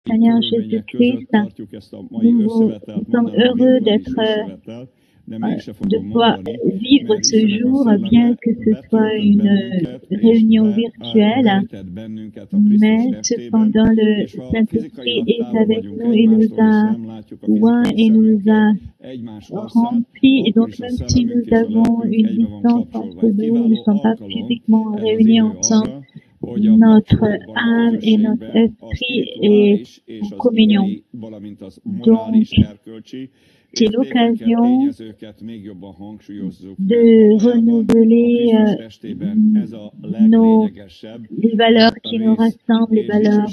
Seigneur Jésus-Christ. Nous sommes heureux d'être de pouvoir vivre ce jour, bien que ce soit une réunion virtuelle, mais cependant le Saint-Esprit est avec nous et nous a oints et nous a remplis. Et donc même si nous avons une distance entre nous, nous ne sommes pas physiquement réunis ensemble, notre âme et notre esprit est en communion. Donc, c'est l'occasion de renouveler les valeurs qui nous rassemblent, les valeurs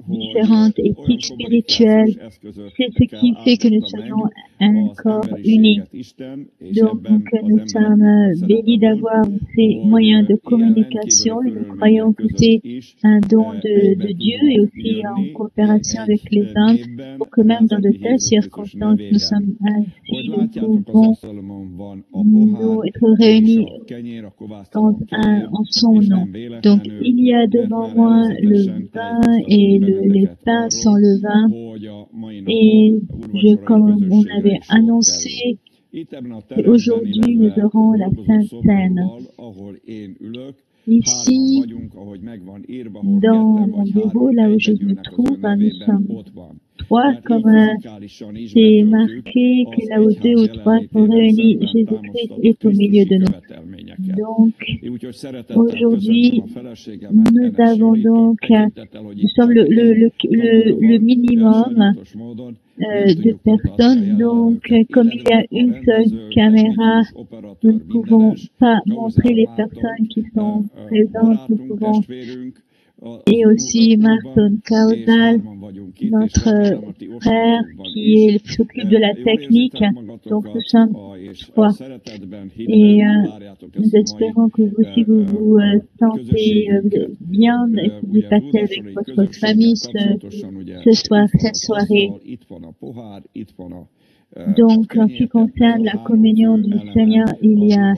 différentes, éthiques, spirituelles. C'est ce qui fait que nous soyons un corps uni. Donc, nous sommes bénis d'avoir ces moyens de communication et nous croyons que c'est un don de Dieu et aussi en coopération avec les hommes pour que même dans de telles circonstances, nous sommes ainsi, nous pouvons nous être réunis en son nom. Donc, il y a devant moi le vin et les pains sans levain. Et comme on avait annoncé, aujourd'hui nous aurons la Sainte Seine. Ici, dans mon bureau, là où je me trouve, nous sommes trois, comme c'est marqué que là où deux ou trois sont réunis, Jésus-Christ est au milieu de nous. Donc, aujourd'hui, nous avons donc, nous sommes le minimum de personnes. Donc, comme il y a une seule caméra, nous ne pouvons pas montrer les personnes qui sont présentes. Nous pouvons, et aussi Martin Caudal, notre frère qui s'occupe de la technique. Donc, nous sommes trois. Et nous espérons que vous aussi vous vous sentez bien et que vous passez avec votre famille ce soir, cette soirée. Donc, en ce qui concerne la communion du Seigneur, il y a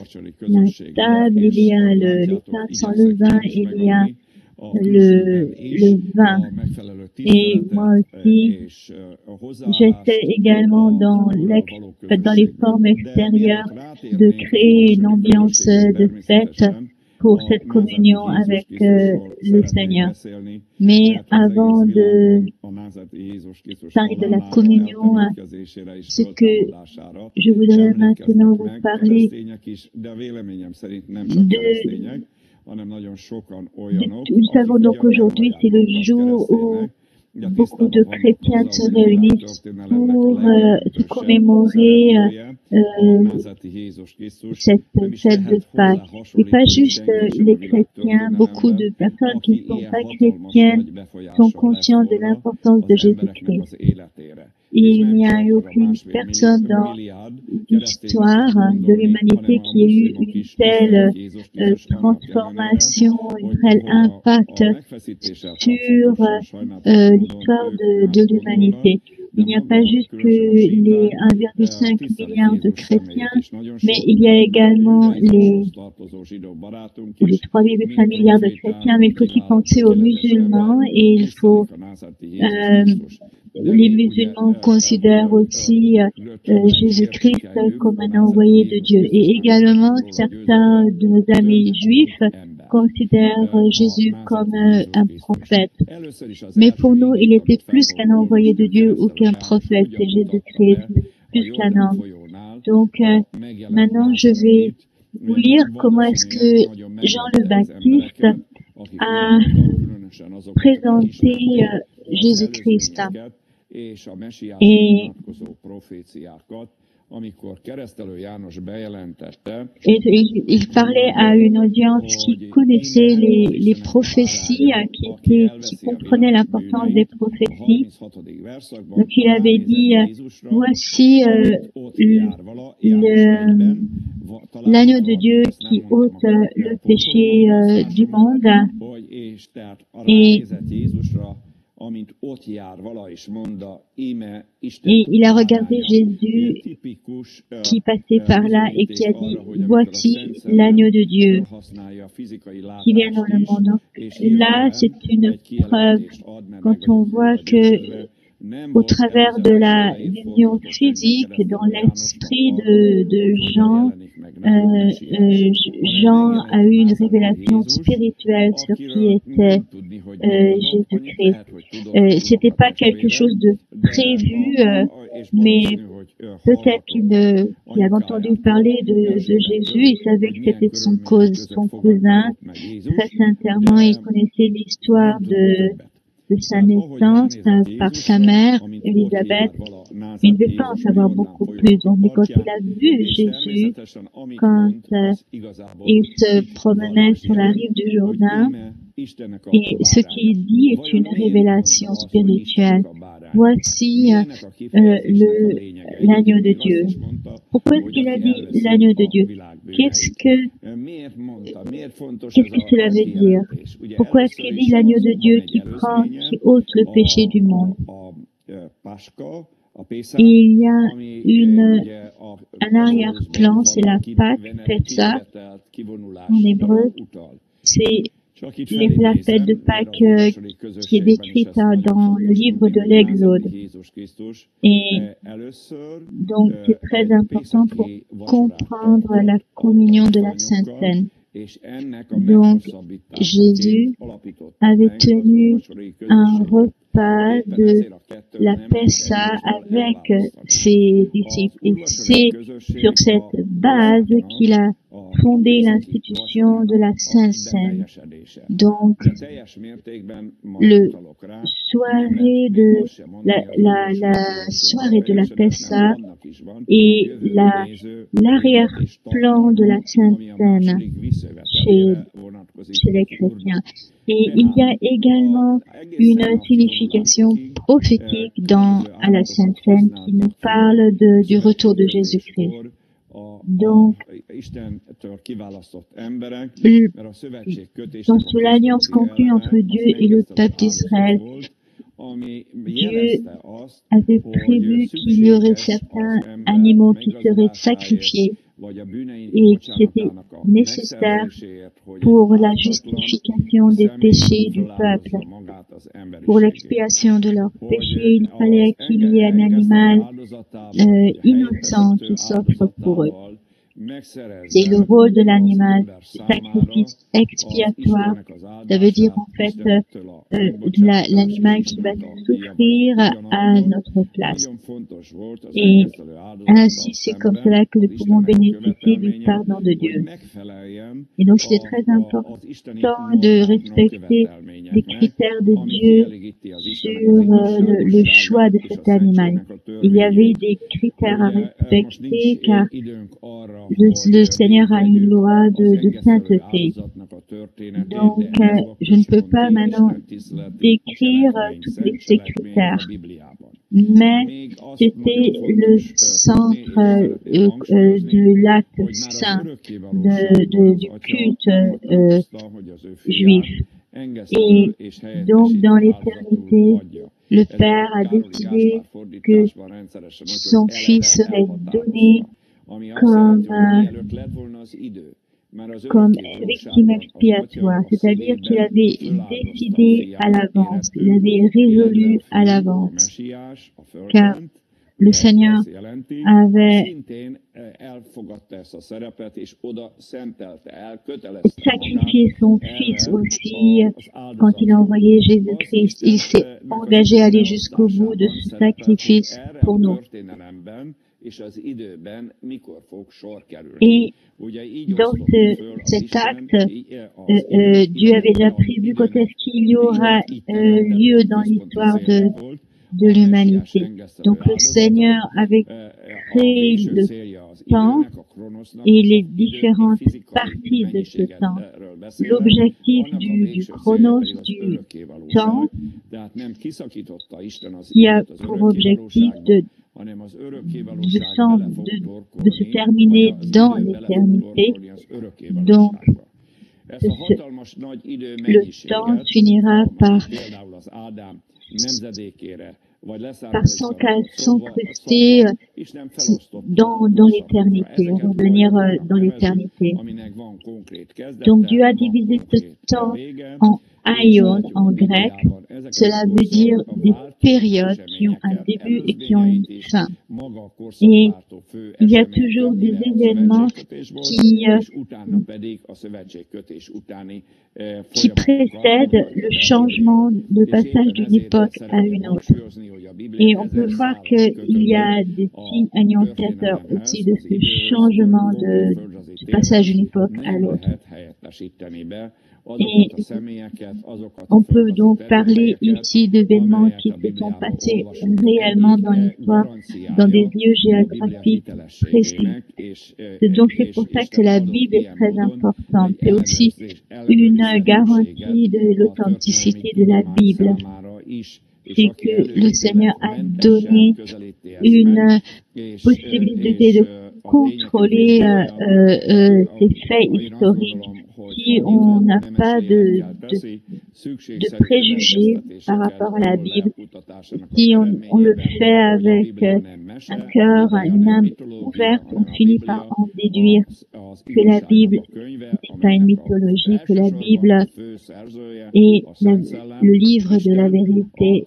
la table, il y a les pains sans levain, il y a le vin. Et moi aussi, j'essaie également dans les formes extérieures de créer une ambiance de fête pour cette communion avec le Seigneur. Mais avant de parler de la communion, ce que je voudrais maintenant vous parler nous savons donc aujourd'hui, c'est le jour où beaucoup de chrétiens se réunissent pour se commémorer cette fête de Pâques. Et pas juste les chrétiens, beaucoup de personnes qui ne sont pas chrétiennes sont conscients de l'importance de Jésus-Christ. Il n'y a eu aucune personne dans l'histoire de l'humanité qui ait eu une telle transformation, un tel impact sur l'histoire de l'humanité. Il n'y a pas juste que les 1,5 milliard de chrétiens, mais il y a également les 3,5 milliards de chrétiens, mais il faut aussi penser aux musulmans et il faut les musulmans considèrent aussi Jésus-Christ comme un envoyé de Dieu. Et également, certains de nos amis juifs considèrent Jésus comme un prophète. Mais pour nous, il était plus qu'un envoyé de Dieu ou qu'un prophète. C'est Jésus-Christ, plus qu'un homme. Donc, maintenant, je vais vous lire comment est-ce que Jean le Baptiste a présenté Jésus-Christ. Et il parlait à une audience qui connaissait les prophéties, qui comprenait l'importance des prophéties. Donc il avait dit, voici l'agneau de Dieu qui ôte le péché du monde. Et Et il a regardé Jésus qui passait par là et qui a dit, voici l'agneau de Dieu qui vient dans le monde. Donc, là, c'est une preuve quand on voit que au travers de la vision physique, dans l'esprit de Jean, Jean a eu une révélation spirituelle sur qui était Jésus-Christ. C'était pas quelque chose de prévu, mais peut-être qu'il avait entendu parler de Jésus, il savait que c'était son cousin. Très sincèrement, il connaissait l'histoire de sa naissance par sa mère, Élisabeth. Il ne devait pas en savoir beaucoup plus. Donc, mais quand il a vu Jésus, quand il se promenait sur la rive du Jourdain, et ce qu'il dit est une révélation spirituelle. Voici l'agneau de Dieu. Pourquoi est-ce qu'il a dit l'agneau de Dieu? Qu'est-ce que cela veut dire? Pourquoi est-ce qu'il dit l'agneau de Dieu qui ôte le péché du monde? Il y a un arrière-plan, c'est la Pâque, Pessah, en hébreu. C'est la fête de Pâques qui est décrite dans le livre de l'Exode. Et donc, c'est très important pour comprendre la communion de la Sainte Seine. Donc, Jésus avait tenu un repas de la Pessah avec ses disciples. Et c'est sur cette base qu'il a fondé l'institution de la Sainte Seine. Donc, la soirée de la Pessah et l'arrière-plan de la Sainte Seine chez les chrétiens. Et il y a également une signification prophétique à la Sainte Seine qui nous parle du retour de Jésus-Christ. Donc, dans l'alliance conclue entre Dieu et le peuple d'Israël, Dieu avait prévu qu'il y aurait certains animaux qui seraient sacrifiés et qui étaient nécessaires pour la justification des péchés du peuple. Pour l'expiation de leurs péchés, il fallait qu'il y ait un animal innocent qui s'offre pour eux. C'est le rôle de l'animal, sacrifice expiatoire. Ça veut dire en fait l'animal qui va souffrir à notre place. Et ainsi, c'est comme cela que nous pouvons bénéficier du pardon de Dieu. Et donc, c'est très important de respecter les critères de Dieu sur le choix de cet animal. Il y avait des critères à respecter car le Seigneur a une loi de sainteté. Donc, je ne peux pas maintenant décrire tous ces critères. Mais c'était le centre de l'acte saint du culte juif. Et donc, dans l'éternité, le Père a décidé que son Fils serait donné comme victime expiatoire, c'est-à-dire qu'il avait décidé à l'avance, il avait résolu à l'avance, car le Seigneur avait sacrifié son Fils aussi quand il a envoyé Jésus-Christ. Il s'est engagé à aller jusqu'au bout de ce sacrifice pour nous. Et dans cet acte, Dieu avait déjà prévu quand est-ce qu'il y aura lieu dans l'histoire de l'humanité. Donc le Seigneur avait créé le temps et les différentes parties de ce temps. L'objectif du chronos, du temps, qui a pour objectif de se terminer dans l'éternité. Donc, le temps finira par parce qu'elles sont restées dans l'éternité, revenir dans l'éternité. Donc Dieu a divisé ce temps en aion en grec. Cela veut dire des périodes qui ont un début et qui ont une fin. Et il y a toujours des événements qui précèdent le changement, le passage d'une époque à une autre. Et on peut voir qu'il y a des signes annonciateurs aussi de ce changement du passage d'une époque à l'autre. Et on peut donc parler ici d'événements qui se sont passés réellement dans l'histoire, dans des lieux géographiques précis. Donc c'est pour ça que la Bible est très importante. C'est aussi une garantie de l'authenticité de la Bible. C'est que le Seigneur a donné une possibilité de contrôler ces faits historiques. Si on n'a pas de préjugés par rapport à la Bible, si on le fait avec un cœur, une âme ouverte, on finit par en déduire que la Bible n'est pas une mythologie, que la Bible est le livre de la vérité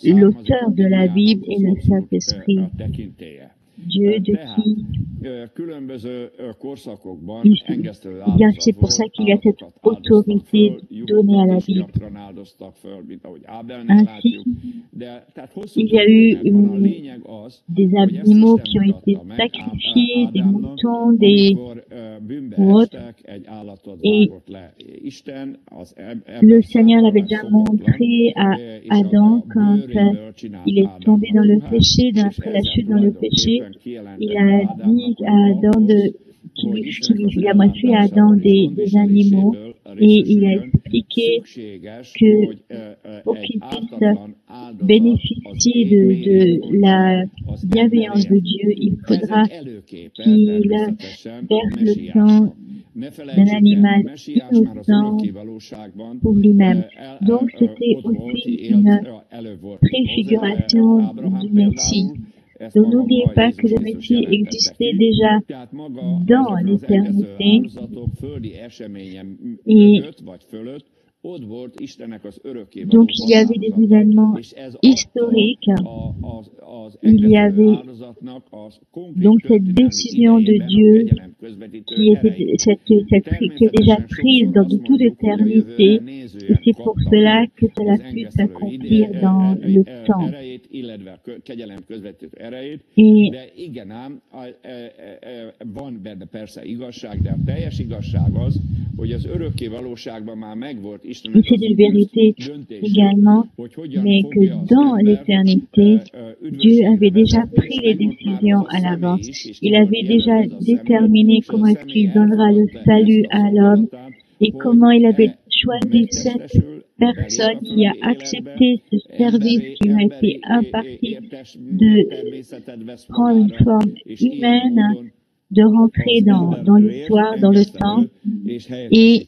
et l'auteur de la Bible est le Saint-Esprit. Dieu de qui c'est pour ça qu'il y a cette autorité donnée à la Bible. Ainsi, il y a eu des animaux qui ont été sacrifiés, des moutons, des autres, et le Seigneur l'avait déjà montré à Adam quand il est tombé dans le péché, après la chute dans le péché. Il a dit à Adam il a montré à Adam des animaux et il a expliqué que pour qu'il puisse bénéficier de la bienveillance de Dieu, il faudra qu'il verse le sang d'un animal innocent pour lui-même. Donc c'était aussi une préfiguration du Messie. Donc n'oubliez pas que le Messie existait déjà dans l'éternité et donc il y avait des événements historiques, il y avait donc cette décision de Dieu qui est déjà prise dans toute éternité et c'est pour cela que cela puisse s'accomplir dans le temps. Et c'est de vérité également, mais que dans l'éternité, Dieu avait déjà pris les décisions à l'avance. Il avait déjà déterminé comment est-ce qu'il donnera le salut à l'homme et comment il avait choisi cette personne qui a accepté ce service qui lui a été imparti de prendre une forme humaine, de rentrer dans l'histoire, dans le temps, et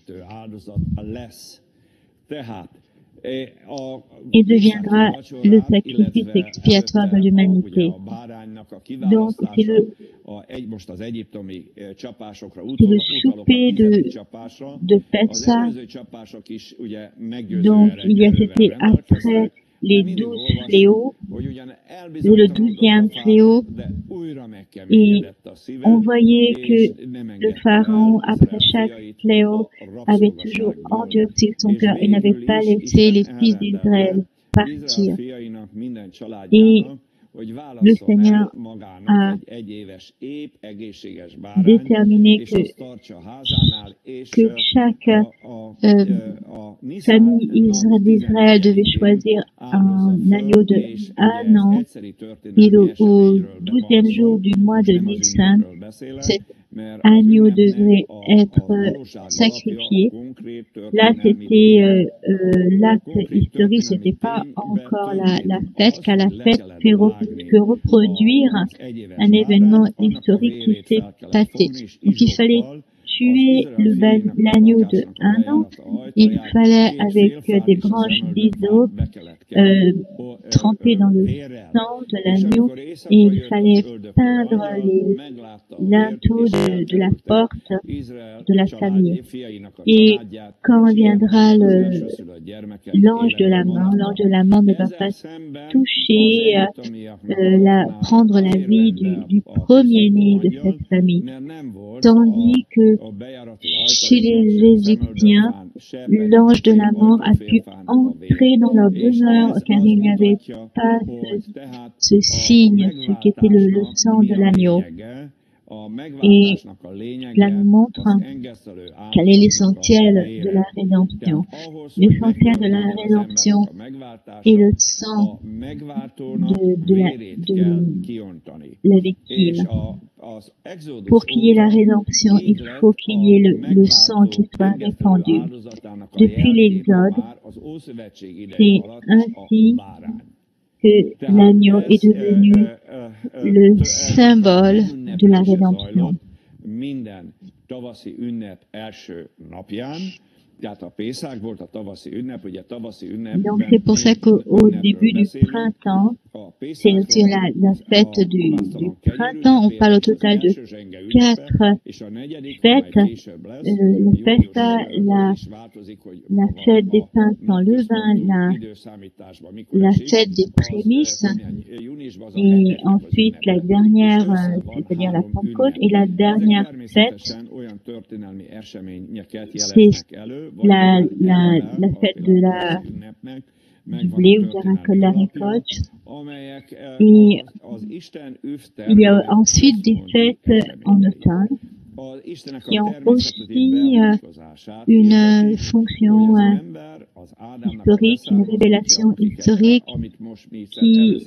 deviendra le sacrifice expiatoire de l'humanité. Donc, c'est le souper de Pessah. Donc, c'était après les 12 fléaux, le 12e fléau, et on voyait que le pharaon, après chaque fléau, avait toujours endurci son cœur et n'avait pas laissé les fils d'Israël partir. Et le Seigneur a déterminé que chaque famille d'Israël devait choisir un agneau d'1 an et au 12e jour du mois de Nissan, cet agneau devait être sacrifié. Là, c'était l'acte historique, c'était pas encore la fête, car la fête fait que reproduire un événement historique qui s'est passé. Donc, il fallait tuer l'agneau de 1 an, il fallait, avec des branches d'hysope, tremper dans le sang de l'agneau, et il fallait peindre les linteaux de la porte de la famille. Et quand viendra l'ange de la mort ne va pas toucher, prendre la vie du premier-né de cette famille. Tandis que chez les Égyptiens, l'ange de la mort a pu entrer dans leur demeure car il n'y avait pas ce signe, ce qui était le sang de l'agneau. Et cela nous montre quel est l'essentiel de la rédemption. L'essentiel de la rédemption est le sang de la victime. Pour qu'il y ait la rédemption, il faut qu'il y ait le sang qui soit répandu. Depuis l'Exode, c'est ainsi que l'agneau est devenu le symbole de la rédemption. Donc c'est pour ça qu'au début du printemps, c'est aussi la fête du printemps. On parle au total de 4 fêtes. La festa, la fête des pains sans levain, la fête des prémices, et ensuite la dernière, c'est-à-dire la Pentecôte, et la dernière fête, c'est la fête du blé ou de la récolte. Et il y a ensuite des fêtes en automne qui ont aussi une fonction historique, une révélation historique qui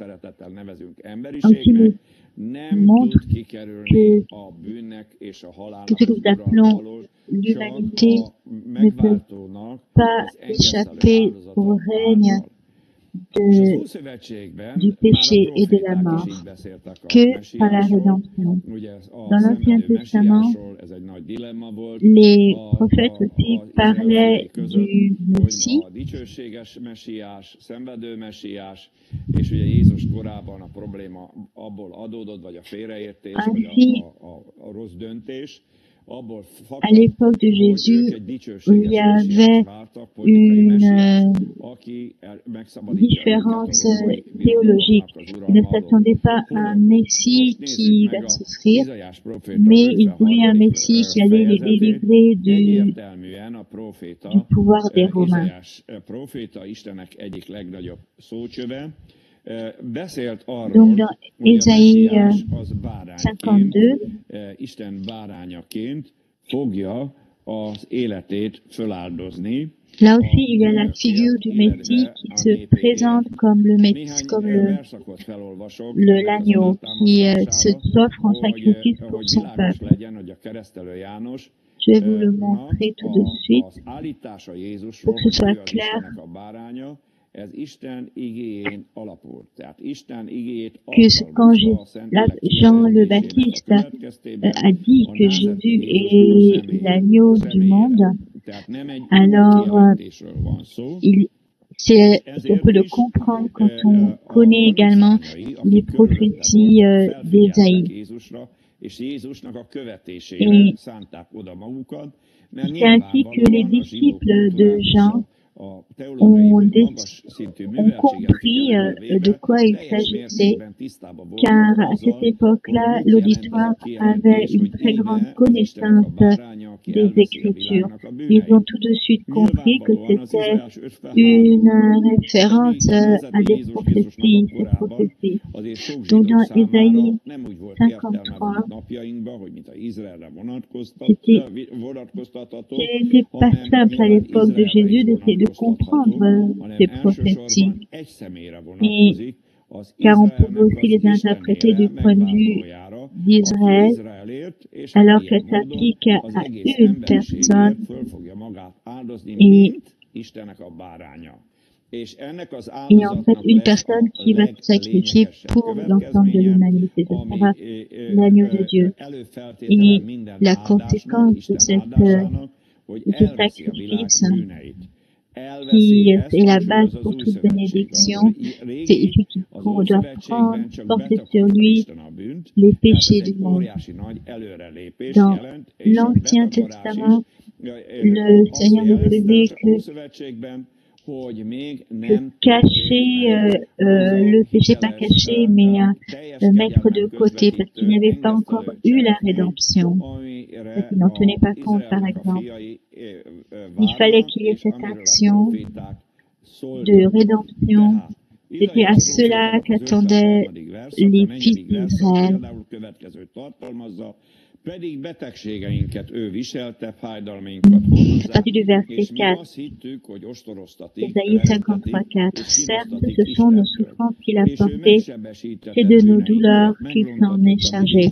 nous montre que ce que nous appelons l'humanité ne peut pas échapper au règne du péché et de la mort que par la rédemption. Dans l'Ancien Testament, les prophètes aussi parlaient du Messie, ainsi à l'époque de Jésus, il y avait une différence théologique. Il ne s'attendait pas à un Messie qui va souffrir, mais il voulait un Messie qui allait les délivrer du pouvoir des Romains. Donc dans Ésaïe 52, là aussi, il y a la figure du Messie qui se présente comme l'agneau qui s'offre en sacrifice pour son peuple. Je vais vous le montrer tout de suite pour que ce soit clair. Que quand Jean le Baptiste a dit que Jésus est l'agneau du monde, alors on peut le comprendre quand on connaît également les prophéties d'Ésaïe. Et c'est ainsi que les disciples de Jean ont compris de quoi il s'agissait, car à cette époque-là, l'auditoire avait une très grande connaissance des Écritures. Ils ont tout de suite compris que c'était une référence à des prophéties, ces prophéties. Donc dans Ésaïe 53, c'était pas simple à l'époque de Jésus d'essayer de comprendre ces prophéties, car on pouvait aussi les interpréter du point de vue d'Israël, alors qu'elles s'appliquent à une personne, et Et en fait, une personne qui va se sacrifier pour l'ensemble de l'humanité, ce sera l'agneau de Dieu. Et la conséquence de ce sacrifice, qui est la base pour toute bénédiction, c'est qu'on doit porter sur lui les péchés du monde. Dans l'Ancien Testament, le Seigneur ne faisait que cacher le péché, pas caché, mais mettre de côté, parce qu'il n'y avait pas encore eu la rédemption. Parce qu'il n'en tenait pas compte, par exemple. Il fallait qu'il y ait cette action de rédemption. C'était à cela qu'attendaient les fils d'Israël. À partir du verset 4, Ésaïe 53, 4. Certes, ce sont nos souffrances qu'il a portées, c'est de nos douleurs qu'il s'en est chargé.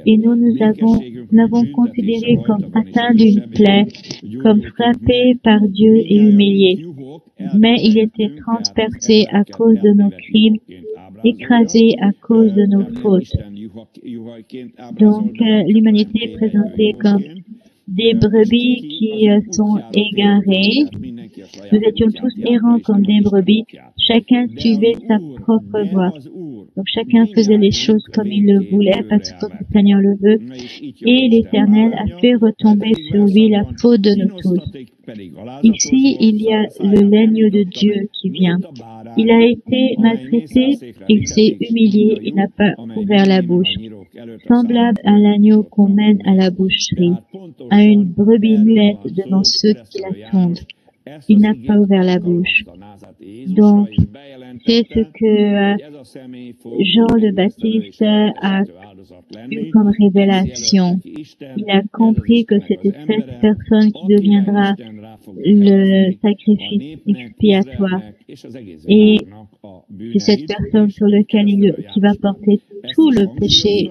Et nous l'avons considéré comme atteint d'une plaie, comme frappé par Dieu et humilié. Mais il était transpercé à cause de nos crimes, écrasé à cause de nos fautes. Donc, l'humanité est présentée comme des brebis qui sont égarées. Nous étions tous errants comme des brebis. Chacun suivait sa propre voie. Donc, chacun faisait les choses comme il le voulait, parce que le Seigneur le veut. Et l'Éternel a fait retomber sur lui la faute de nous tous. Ici, il y a le l'agneau de Dieu qui vient. Il a été maltraité, il s'est humilié, il n'a pas ouvert la bouche. Semblable à l'agneau qu'on mène à la boucherie, à une brebis muette devant ceux qui l'attendent. Il n'a pas ouvert la bouche. Donc, c'est ce que Jean le Baptiste a eu comme révélation. Il a compris que c'était cette personne qui deviendra le sacrifice expiatoire. Et c'est cette personne sur laquelle qui va porter tout le péché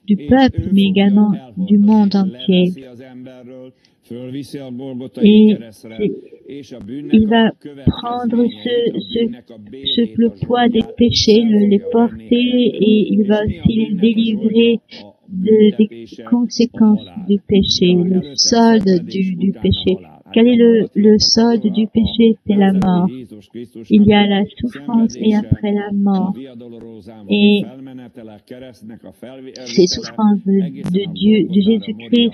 du peuple, mais également du monde entier. Et il va prendre le poids des péchés, les porter, et il va aussi les délivrer des conséquences du péché, le solde du péché. Quel est le solde du péché? C'est la mort. Il y a la souffrance et après la mort. Et ces souffrances de Jésus-Christ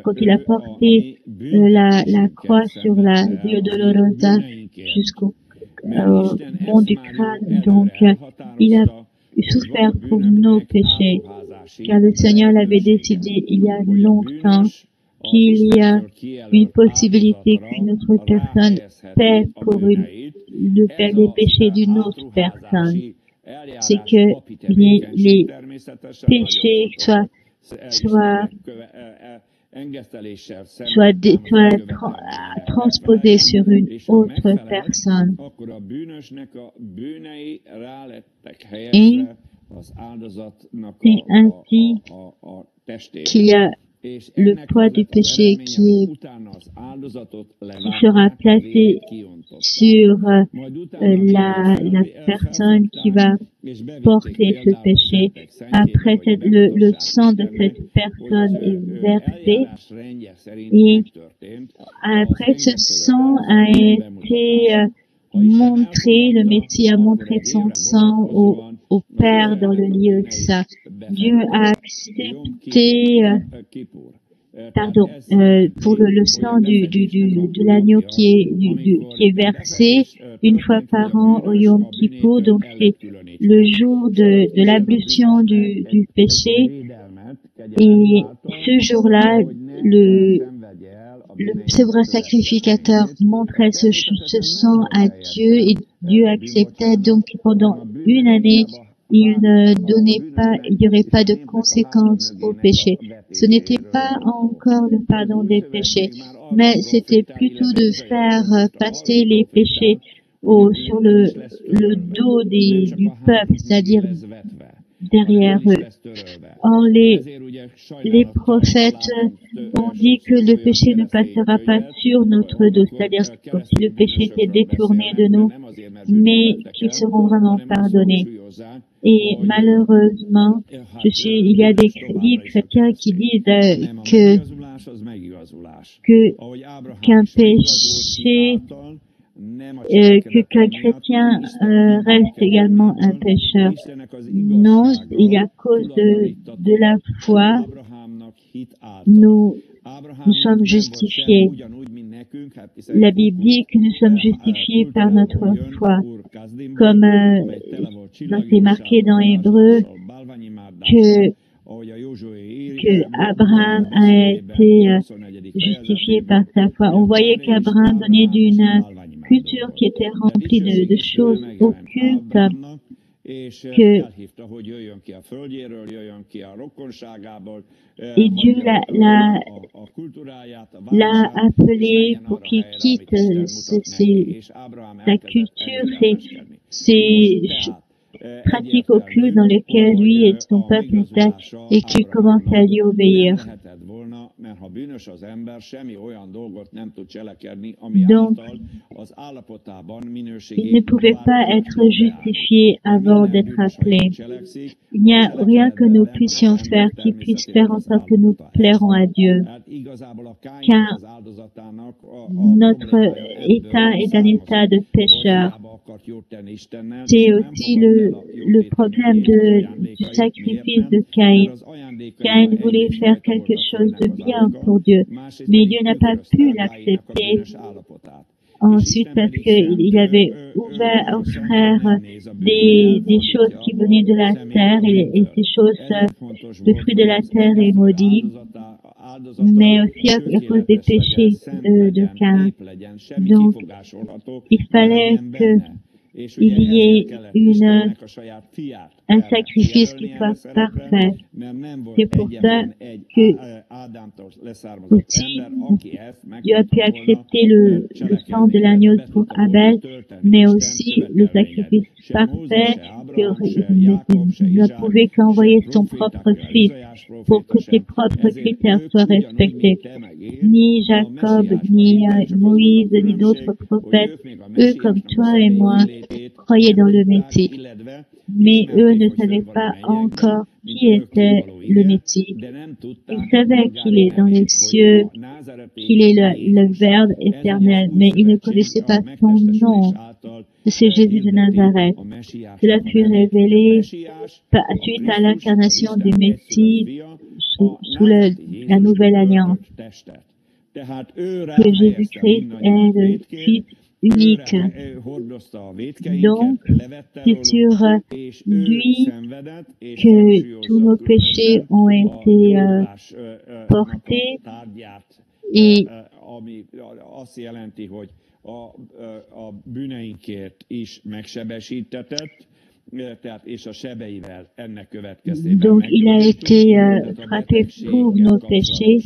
quand il a porté la croix sur la Via Dolorosa jusqu'au mont du crâne. Donc, il a souffert pour nos péchés, car le Seigneur l'avait décidé il y a longtemps qu'il y a une possibilité qu'une autre personne paie pour les péchés d'une autre personne. C'est que les péchés soient transposés sur une autre personne. Et c'est ainsi qu'il y a le poids du péché qui sera placé sur la personne qui va porter ce péché. Après, le sang de cette personne est versé, et après ce sang a été montré, le Messie a montré son sang au Père dans le lieu saint. Dieu a accepté, pour le sang de l'agneau qui est versé une fois par an au Yom Kippour. Donc c'est le jour de l'ablution du péché. Et ce jour-là, le souverain sacrificateur montrait ce sang à Dieu, et Dieu acceptait. Donc pendant une année, il n'y aurait pas de conséquences au péché. Ce n'était pas encore le pardon des péchés, mais c'était plutôt de faire passer les péchés sur le dos du peuple, c'est-à-dire derrière eux. Or, les prophètes ont dit que le péché ne passera pas sur notre dos, c'est-à-dire comme si le péché était détourné de nous, mais qu'ils seront vraiment pardonnés. Et malheureusement, il y a des chrétiens qui disent qu'un péché, qu'un chrétien reste également un pécheur. Non, il y a à cause de la foi, nous sommes justifiés. La Bible dit que nous sommes justifiés par notre foi, comme c'est marqué dans Hébreu que Abraham a été justifié par sa foi. On voyait qu'Abraham venait d'une culture qui était remplie de choses occultes, et Dieu l'a appelé pour qu'il quitte sa culture, ses pratiques occultes dans lesquelles lui et son peuple étaient, et qu'il commence à lui obéir. Donc, il ne pouvait pas être justifié avant d'être appelé. Il n'y a rien que nous puissions faire qui puisse faire en sorte que nous plairons à Dieu, car notre état est un état de pécheur. C'est aussi le problème du sacrifice de Caïn. Caïn voulait faire quelque chose de bien pour Dieu, mais Dieu n'a pas pu l'accepter. Ensuite, parce qu'il avait ouvert aux frères des choses qui venaient de la terre, et ces choses, le fruit de la terre est maudit, mais aussi à cause des péchés de Caïn. Donc, il fallait qu'il y ait un sacrifice qui soit parfait. C'est pour ça que aussi Dieu a pu accepter le sang de l'agneau pour Abel, mais aussi le sacrifice parfait qu'il ne pouvait qu'envoyer son propre fils pour que ses propres critères soient respectés. Ni Jacob, ni Moïse, ni d'autres prophètes, eux comme toi et moi, croyaient dans le Messie. Mais eux ne savaient pas encore qui était le Messie. Ils savaient qu'il est dans les cieux, qu'il est le Verbe éternel, mais ils ne connaissaient pas son nom. C'est Jésus de Nazareth. Cela fut révélé suite à l'incarnation du Messie sous la nouvelle alliance. Que Jésus-Christ est le Fils unique. Donc, c'est sur lui que tous nos péchés ont été portés, et donc il a été frappé pour nos péchés,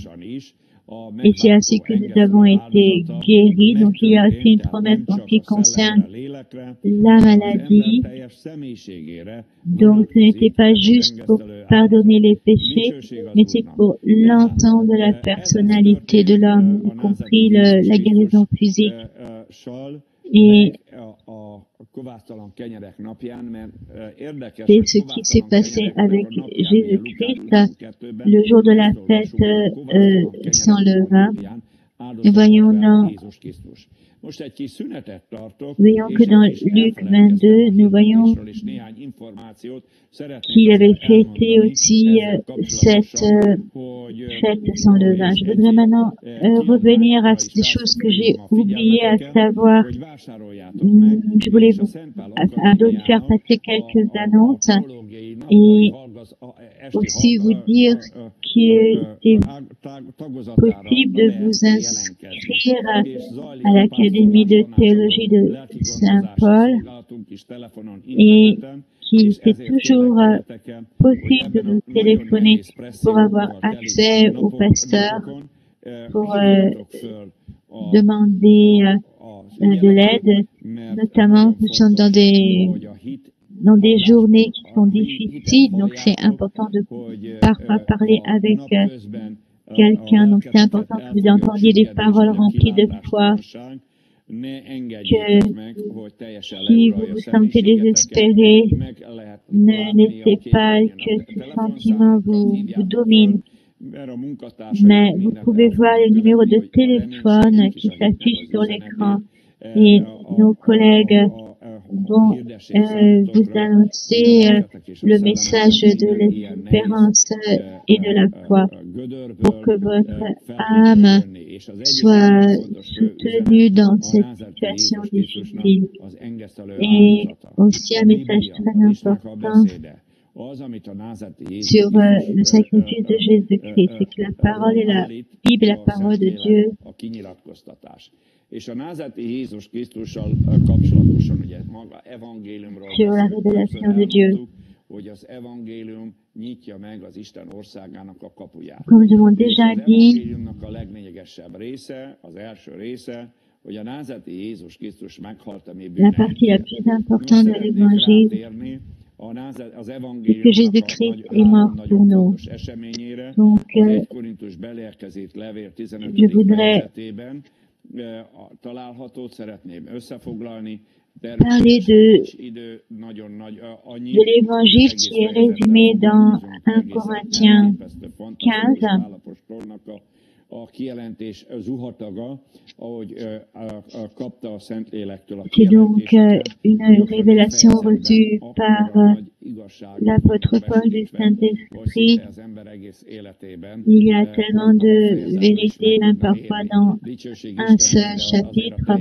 et c'est ainsi que nous avons été guéris. Donc il y a aussi une promesse en ce qui concerne la maladie. Donc ce n'était pas juste pour pardonner les péchés, mais c'est pour l'ensemble de la personnalité de l'homme, y compris la guérison physique. Et c'est ce qui s'est passé avec Jésus-Christ le jour de la fête sans levain. Et voyons que dans Luc 22, nous voyons qu'il avait fêté aussi cette fête sans levain. Je voudrais maintenant revenir à des choses que j'ai oubliées, à savoir, je voulais faire passer quelques annonces et aussi vous dire qu'il est possible de vous inscrire à l'Académie de théologie de Saint-Paul, et qu'il est toujours possible de nous téléphoner pour avoir accès au pasteur, pour demander de l'aide. Notamment, nous sommes dans dans des journées qui sont difficiles, donc c'est important de parfois parler avec quelqu'un, donc c'est important que vous entendiez des paroles remplies de foi, que si vous vous sentez désespéré, ne laissez pas que ce sentiment vous domine. Mais vous pouvez voir les numéros de téléphone qui s'affichent sur l'écran et nos collègues vont vous annoncer le message de l'espérance et de la foi pour que votre âme soit soutenue dans cette situation difficile. Et aussi un message très important sur le sacrifice de Jésus-Christ, c'est que la parole et la Bible, la parole de Dieu. Sur la révélation de Dieu. Comme nous avons déjà dit, la partie la plus importante de l'évangile, c'est que Jésus-Christ est mort pour nous. Donc, je voudrais parler de l'évangile qui est résumé dans 1 Corinthiens 15. C'est donc une révélation reçue par l'apôtre Paul du Saint-Esprit. Il y a tellement de vérité même parfois dans un seul chapitre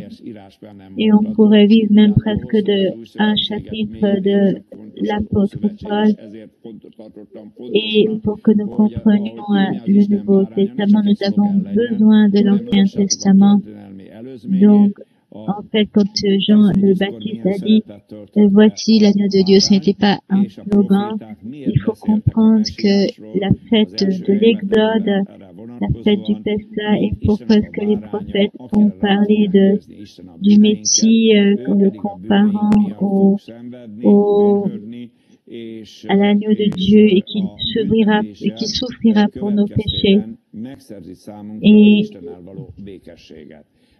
et on pourrait vivre même presque de un chapitre de l'apôtre Paul. Et pour que nous comprenions le Nouveau Testament, nous avons besoin de l'Ancien Testament. Donc, en fait, quand Jean le Baptiste a dit « Voici l'agneau de Dieu », ce n'était pas un slogan. Il faut comprendre que la fête de l'Exode, la fête du Pessah, et pourquoi est-ce que les prophètes ont parlé du Messie en le comparant à l'agneau de Dieu et qui souffrira pour nos péchés. Et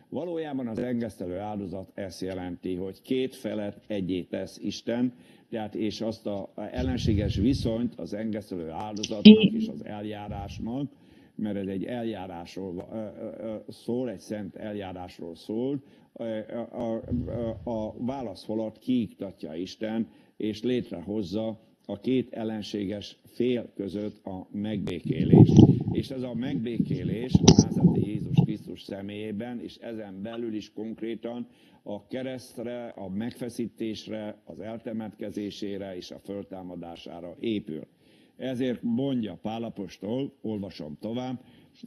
valójában az engesztelő áldozat ezt jelenti, hogy két felet egyé tesz Isten, tehát és azt az ellenséges viszonyt az engesztelő áldozatnak és az eljárásnak, mert ez egy eljárásról szól, egy szent eljárásról szól, a válaszfalat kiiktatja Isten, és létrehozza a két ellenséges fél között a megbékélést. És ez a megbékélés a názáreti Jézus Krisztus személyében, és ezen belül is konkrétan a keresztre, a megfeszítésre, az eltemetkezésére és a föltámadására épül. Ezért mondja Pál apostol, olvasom tovább,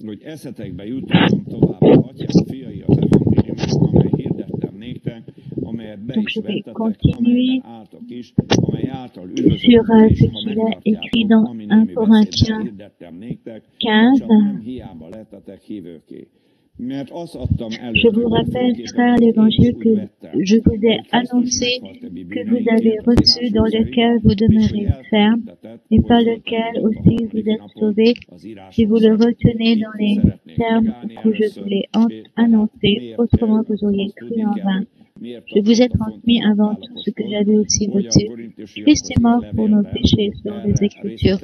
hogy eszetekbe juttatom tovább a atyám fiai az evangéliumot, amely hirdettem néktek, amelyet be is vettetek, amelyet álltok is, amely által üdvözöltetek, ha megtartjátok, ami névében hirdettem néktek, csak nem hiába lettetek hívőké. Je vous rappelle, frères, l'évangile que je vous ai annoncé, que vous avez reçu, dans lequel vous demeurez ferme, et par lequel aussi vous êtes sauvés, si vous le retenez dans les termes que je vous l'ai annoncé, autrement vous auriez cru en vain. Je vous ai transmis avant tout ce que j'avais aussi reçu. Christ est mort pour nos péchés sur les Écritures.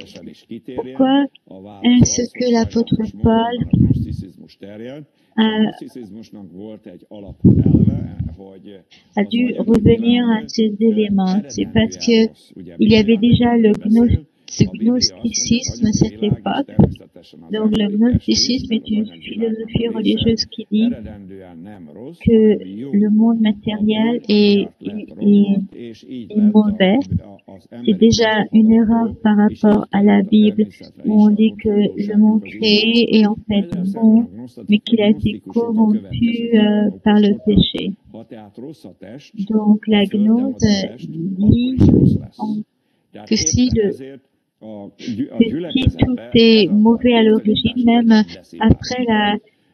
Pourquoi est-ce que l'apôtre Paul a dû revenir à ces éléments? C'est parce que il y avait déjà le gnosticisme à cette époque. Donc le gnosticisme est une philosophie religieuse qui dit que le monde matériel est mauvais. C'est déjà une erreur par rapport à la Bible où on dit que le monde créé est en fait bon, mais qu'il a été corrompu par le péché. Donc la gnose dit que si tout est mauvais à l'origine, même après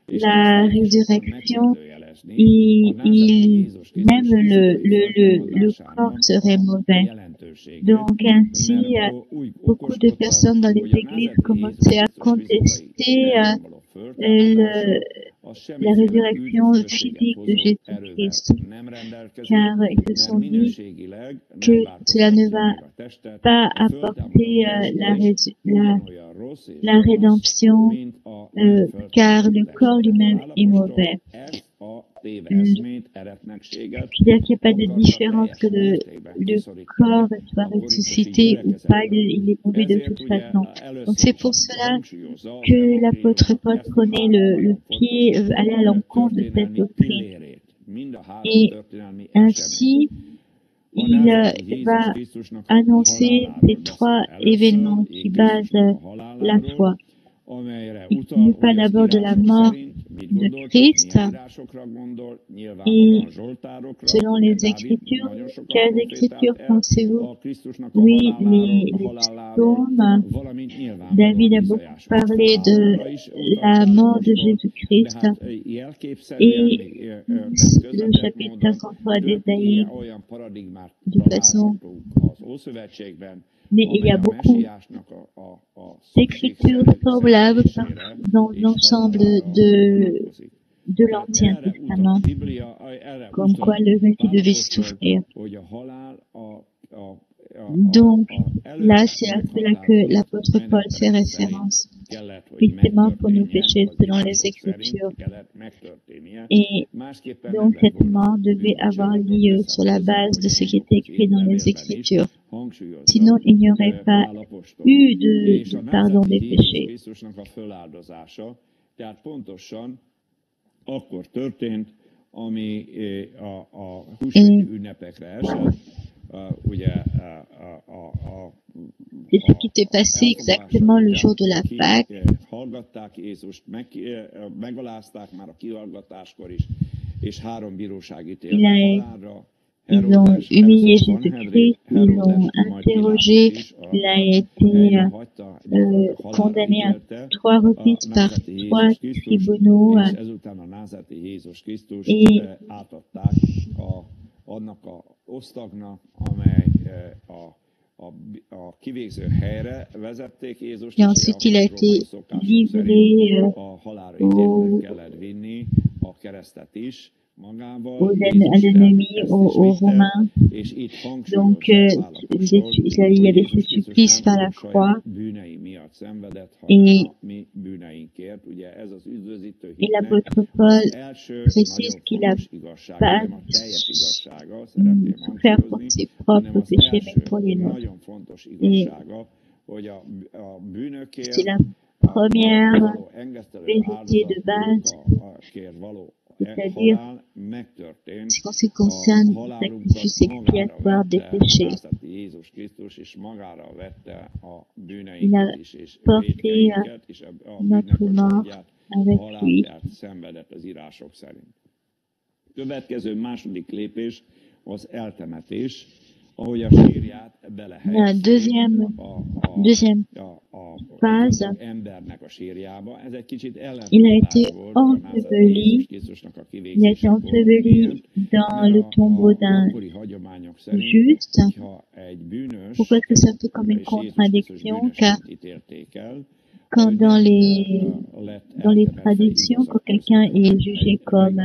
la résurrection, même le corps serait mauvais. Donc ainsi, beaucoup de personnes dans les églises commençaient à contester la résurrection physique de Jésus-Christ, car ils se sont dit que cela ne va pas apporter la rédemption, car le corps lui-même est mauvais. C'est-à-dire qu'il n'y a pas de différence que le corps soit ressuscité ou pas, il est mauvais de toute façon. Donc c'est pour cela que l'apôtre Paul prenait le pied, allait à l'encontre de cette doctrine. Et ainsi, il va annoncer ces trois événements qui basent la foi. Il nous parle d'abord de la mort de Christ et selon les Écritures, quelles Écritures pensez-vous? Oui, les psaumes. David a beaucoup parlé de la mort de Jésus-Christ et le chapitre 53 d'Ésaïe de façon. Mais il y a beaucoup d'écritures semblables dans l'ensemble de l'Ancien Testament, comme quoi le Messie devait souffrir. Donc, là, c'est à cela que l'apôtre Paul fait référence. Il est mort pour nos péchés selon les Écritures. Et donc, cette mort devait avoir lieu sur la base de ce qui était écrit dans les Écritures. Sinon, il n'y aurait pas eu de pardon des péchés. C'est ce qui s'est passé exactement le jour de la Pâque. Ils ont humilié Jésus-Christ, ils l'ont interrogé, il a été condamné à 3 reprises par 3 tribunaux et ensuite il a été livré à l'ennemi, aux Romains. Donc, il y avait ce supplice par la croix. Et l'apôtre Paul précise qu'il n'a pas souffert pour ses propres péchés, mais pour les nôtres. Et c'est la première vérité de base. C'est-à-dire, en ce qui concerne le sacrifice expiatoire des péchés, il a porté notre mort avec lui. La deuxième phase, il a été enseveli dans le tombeau d'un juste. Pourquoi est-ce que ça fait comme une contradiction? Car quand dans les traductions, quand quelqu'un est jugé comme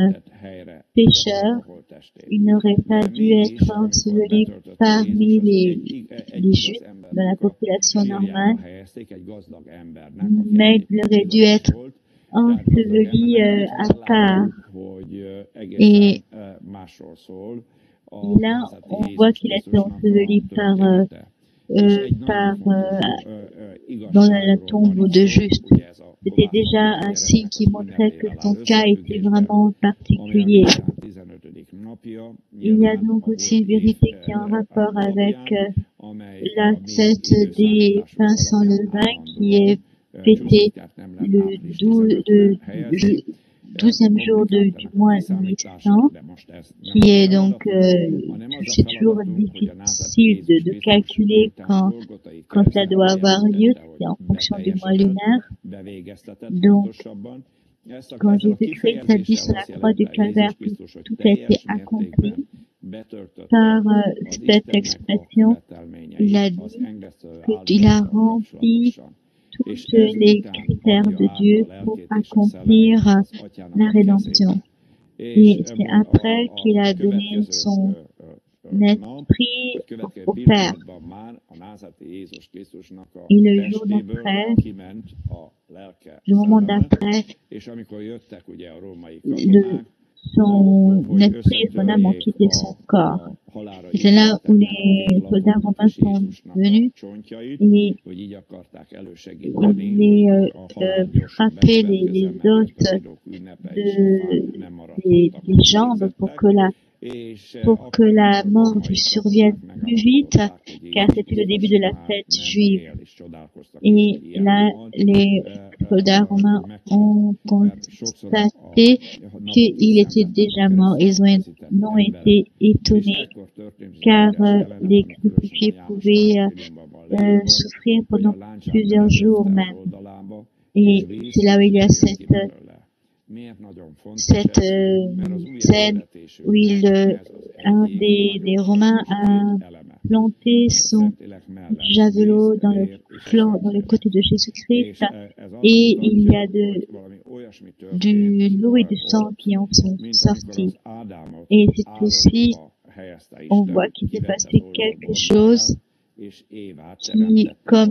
pécheur, il n'aurait pas dû être enseveli parmi les justes de la population normale, mais il aurait dû être enseveli à part. Et là, on voit qu'il a été enseveli dans la tombe de juste. C'était déjà un signe qui montrait que son cas était vraiment particulier. Il y a donc aussi une vérité qui est en rapport avec la fête des pains sans levain qui est fêtée le 12e jour du mois Nissan, qui est donc, c'est toujours difficile de calculer quand ça doit avoir lieu, c'est en fonction du mois lunaire. Donc, quand Jésus-Christ a dit sur la croix du calvaire que tout a été accompli, par cette expression, il a dit qu'il a rempli tous les critères de Dieu pour accomplir la rédemption. Et c'est après qu'il a donné son esprit au Père. Et le jour d'après, le moment d'après, son esprit et son âme ont quitté son corps. Et c'est là où les soldats romains sont venus et voulaient frapper les os des jambes pour que la mort lui survienne plus vite, car c'était le début de la fête juive. Et là, les soldats romains ont constaté qu'il était déjà mort. Ils ont été étonnés, car les crucifiés pouvaient souffrir pendant plusieurs jours même. Et c'est là où il y a cette scène où un des Romains a planté son javelot dans le côté de Jésus-Christ, et il y a du l'eau et du sang qui en sont sortis. Et c'est aussi, on voit qu'il s'est passé quelque chose qui, comme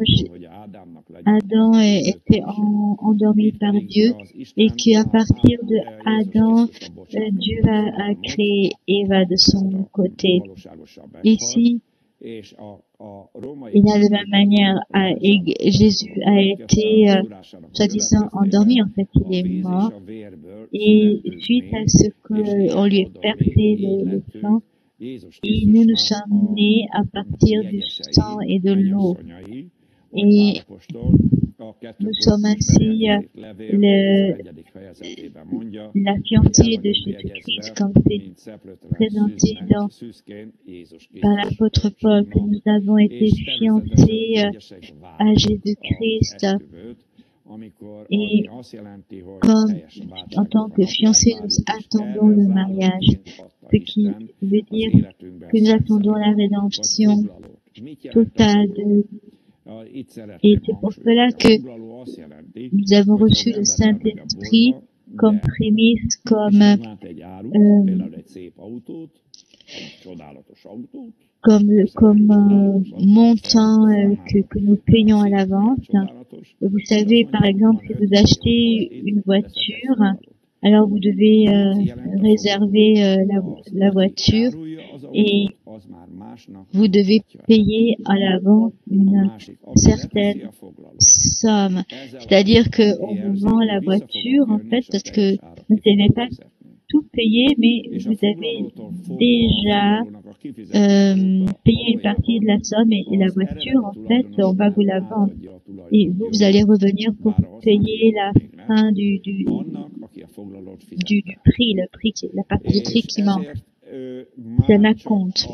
Adam était endormi par Dieu, et qu'à partir de Adam, Dieu a créé Eva de son côté. Ici, et de la même manière, Jésus a été, soi-disant, endormi. En fait, il est mort. Et suite à ce qu'on lui ait percé le sang, et nous sommes nés à partir du sang et de l'eau. Et nous sommes ainsi la fiancée de Jésus-Christ, comme c'est présenté par l'apôtre Paul, que nous avons été fiancés à Jésus-Christ. Et comme en tant que fiancés, nous attendons le mariage, ce qui veut dire que nous attendons la rédemption totale et c'est pour cela que nous avons reçu le Saint-Esprit comme prémisse, comme montant que nous payons à l'avance. Vous savez, par exemple, si vous achetez une voiture, alors vous devez réserver la voiture et vous devez payer à l'avance une certaine somme. C'est-à-dire qu'on vous vend la voiture, en fait, parce que vous n'avez pas tout payé, mais vous avez déjà payé une partie de la somme et la voiture, en fait, on va vous la vendre. Et vous allez revenir pour payer la fin du prix, la partie du prix qui manque. C'est un acompte.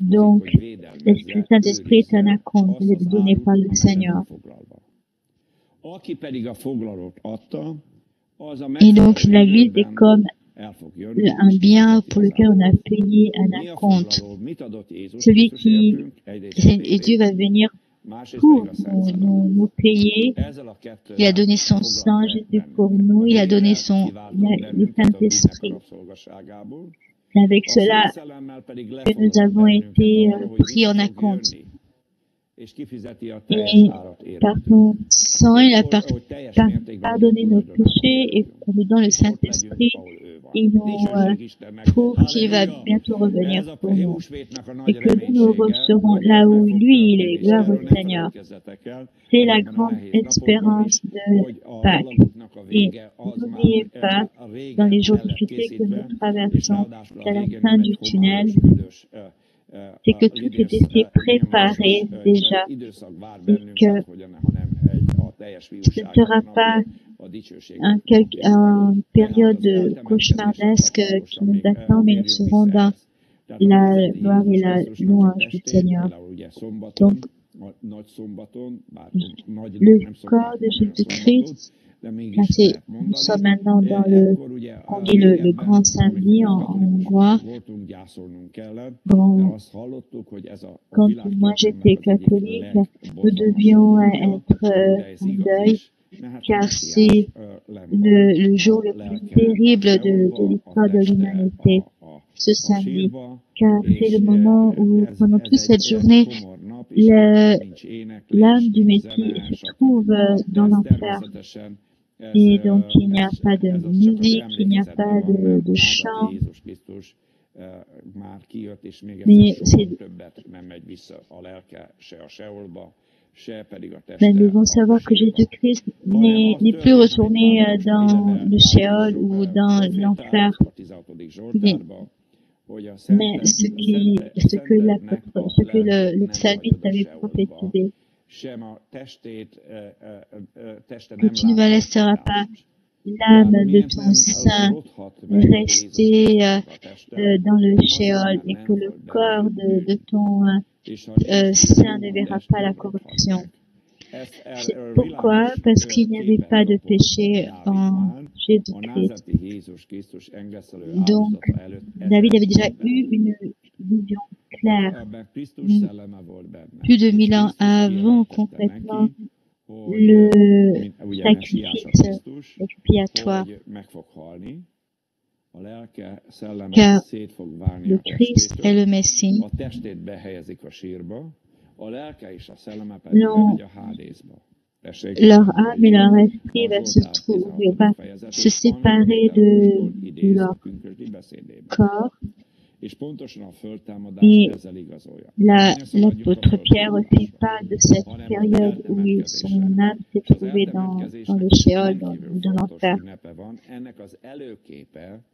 Donc, le Saint-Esprit est un acompte donné par le Seigneur. Et donc, l'Église est comme un bien pour lequel on a payé un acompte. Celui et Dieu va venir pour nous payer. Il a donné son sang, Jésus, pour nous. Il a donné le Saint-Esprit. Avec cela, que nous avons été pris en acompte. Et par son sang, il a pardonné nos péchés, et en nous donnant le Saint-Esprit, il nous prouve qu'il va bientôt revenir pour nous. Et que nous serons là où lui, il est. Gloire au Seigneur. C'est la grande espérance de Pâques. Et n'oubliez pas, dans les jours difficiles que nous traversons, à la fin du tunnel, c'est que tout était préparé déjà, et que ce ne sera pas une période cauchemardesque qui nous attend, mais nous serons dans la gloire et la louange du Seigneur. Donc, le corps de Jésus-Christ Nous sommes maintenant dans qu'on dit le grand samedi en hongrois. Bon, quand moi j'étais catholique, nous devions être en deuil, car c'est le jour le plus terrible de l'histoire de l'humanité, ce samedi, car c'est le moment où, pendant toute cette journée, l'âme du Messie se trouve dans l'enfer. Et donc, il n'y a pas de musique, il n'y a pas de chant. Mais nous devons savoir que Jésus-Christ n'est plus retourné dans le Sheol ou dans l'enfer. Mais ce que le psalmiste avait prophétisé, que tu ne me laisseras pas l'âme de ton sein rester dans le Sheol et que le corps de ton sein ne verra pas la corruption. C'est pourquoi? Parce qu'il n'y avait pas de péché en Jésus-Christ. Donc, David avait déjà eu une vision claire, plus de 1000 ans avant complètement le sacrifice expiatoire. Car le Christ est le Messie. Leur âme et leur esprit va se séparer de leur corps. Et l'apôtre Pierre aussi parle de cette période où son âme s'est trouvée dans le Sheol, dans l'enfer.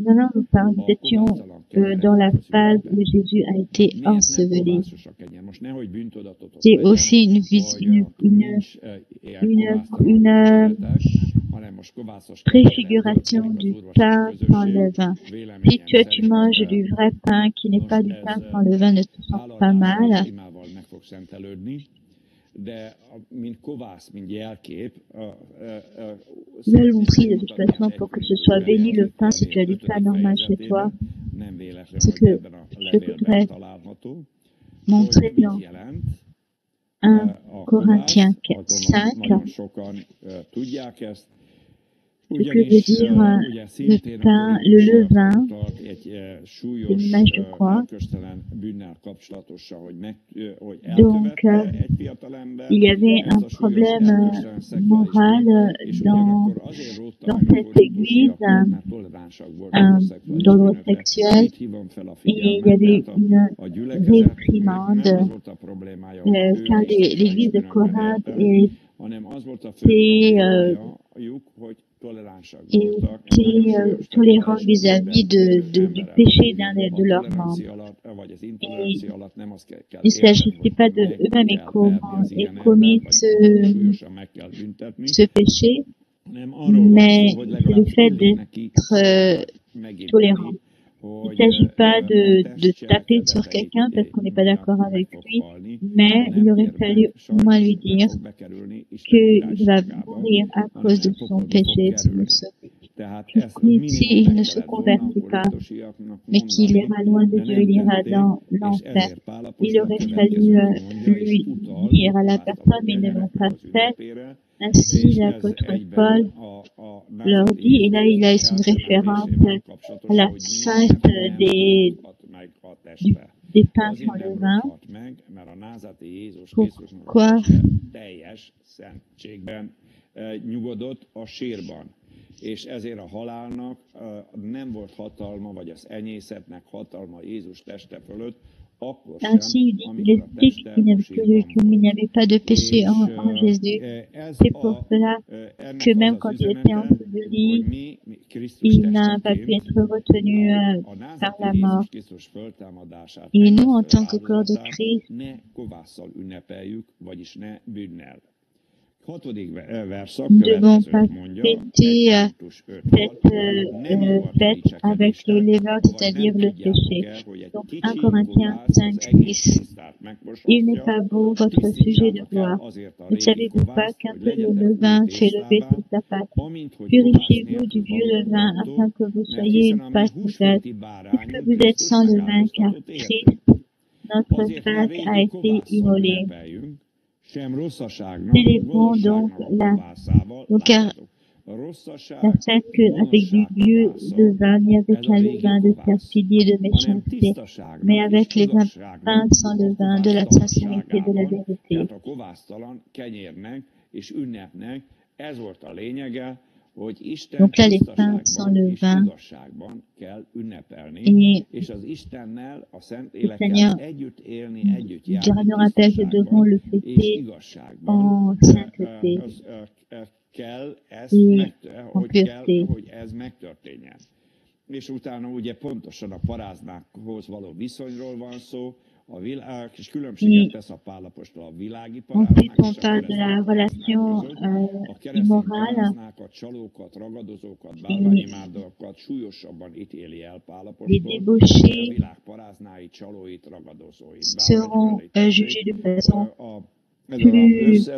Maintenant, nous étions dans la phase où Jésus a été enseveli. C'est aussi une préfiguration du pain sans levain. Si tu manges du vrai pain qui n'est pas du pain sans levain, ne te sens pas mal. Nous allons prier de toute façon pour que ce soit béni le pain si tu as du pain normal chez toi. Ce que je voudrais montrer dans 1 Corinthiens 5, ce que veut dire le pain, le levain, c'est l'image de quoi? Donc, il y avait un problème moral dans cette église, d'ordre sexuel, et il y avait une réprimande, car l'église de Corinthe était tolérant vis-à-vis du péché d'un de leurs membres. Et il ne s'agissait pas de eux-mêmes et comment est commis ce péché, mais c'est le fait d'être tolérant. Il ne s'agit pas de taper sur quelqu'un parce qu'on n'est pas d'accord avec lui, mais il aurait fallu au moins lui dire qu'il va mourir à cause de son péché s'il ne se convertit pas, mais qu'il ira loin de Dieu, il ira dans l'enfer. Il aurait fallu lui dire à la personne, mais ils ne l'ont pas fait. Ainsi, l'apôtre Paul leur dit, et là il a une référence à la fête des pains sans levain. Pourquoi? És ezért a halálnak nem volt hatalma, vagy az enyészetnek hatalma Jézus teste fölött, Ainsi, il explique qu'il n'y avait pas de péché en Jésus. C'est pour cela que même quand il était enseveli, il n'a pas pu être retenu par la mort. Et nous, en tant que corps de Christ, nous devons pas fêter cette fête avec le levain, c'est-à-dire le péché. Donc 1 Corinthiens 5, 6. Il n'est pas beau votre sujet de gloire. Ne savez-vous pas qu'un peu de levain fait lever toute la pâte? Purifiez-vous du vieux levain afin que vous soyez une pâte nouvelle, puisque vous êtes sans levain, car Christ, notre pâte, a été immolé. Célébrons donc car la fête qu'avec du vieux levain, ni avec un levain de perfidie et de méchanceté, mais avec les pains sans levain de la sincérité de la vérité. Donc là, les pains sans levain, et le Seigneur nous rappelle que nous devons le fêter en sainteté et en pureté. És utána ugye pontosan a paráznákhoz való viszonyról van szó, és különbséget tesz a Pál apostol a világi paráznákat és a keresztény paráznákat, csalókat, ragadozókat, bálványimádókat súlyosabban ítéli el Pál apostol, a világ paráznái, csalóit, ragadozóit,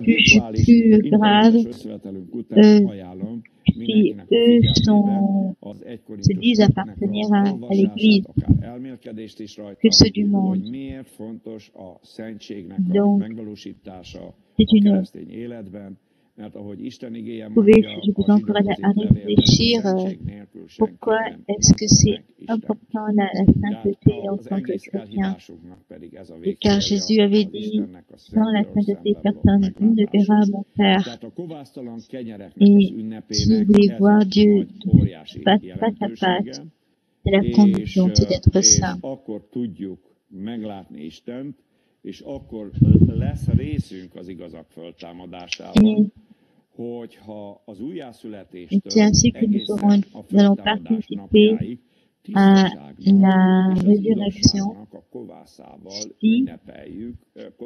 plus grave si eux se disent appartenir à l'Église que ceux du monde. Donc, c'est une... Je vous encourage à réfléchir pourquoi est-ce que c'est important la sainteté en tant que chrétien. Et car Jésus avait dit, sans la sainteté, personne ne verra mon Père. Et si vous voulez voir Dieu face à face, c'est la condition, c'est d'être saint. És akkor lesz részünk az igazak föltámadásában, hogyha az újjászületéstől egészen a föltámadásnapjáig tisztaságnak, a kovászával ünnepeljük,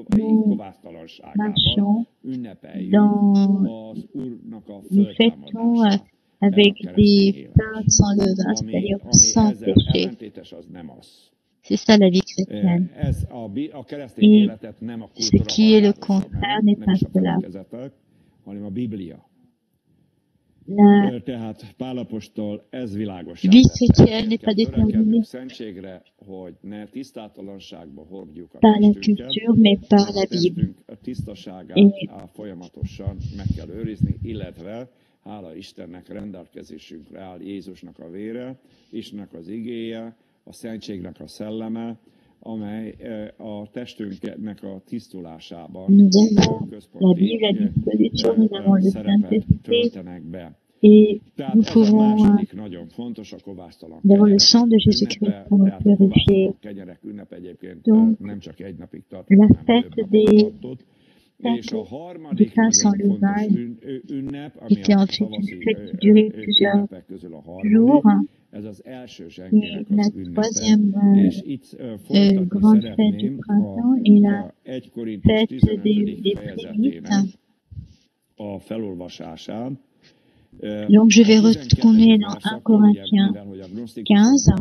kovásztalanságával ünnepeljük az Úrnak a föltámadását. Avec des pains sans levain, c'est-à-dire sans péché. C'est ça la vie chrétienne. Et ce qui est le contraire n'est pas cela. La vie chrétienne n'est pas déterminée par la culture, mais par la Bible. Hála Istennek, rendelkezésünkre áll Jézusnak a vére, Istennek az igéje, a szentségnek a szelleme, amely a testünknek a tisztulásában központi szerepet töltenek be. Tehát ez a második nagyon fontos, a kovásztalan kenyerek ünnepe. Kenyerek ünnep egyébként nem csak egy napig tart, hanem több napig tartott. És a harmadik nagyon fontos ünnep, ami a tavaszi ünnepek közül a harmadik, ez az első zsengének az ünnepe. És itt folytatni szeretném a 1 Korintus 15. fejezetének a felolvasásán. Donc je vais retourner dans 1 Corinthiens 15,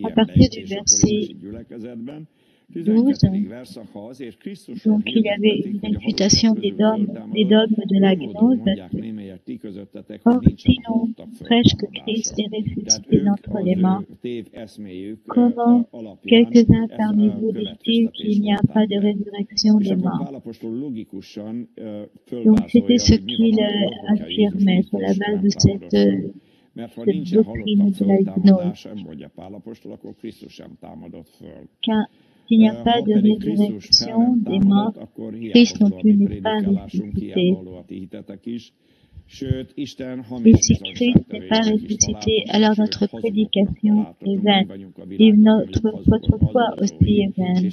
à partir du verset 12. Donc il y avait une réfutation des dogmes de la gnose. Or, sinon, prêche que Christ est ressuscité d'entre les morts, comment quelques-uns parmi vous disent qu'il n'y a pas de résurrection des morts? Donc c'était ce qu'il affirmait sur la base de cette doctrine de la gnose. Car s'il n'y a pas de résurrection des morts, Christ non plus n'est pas ressuscité. Et si Christ n'est pas ressuscité, alors notre prédication est vaine, et votre foi aussi est vaine.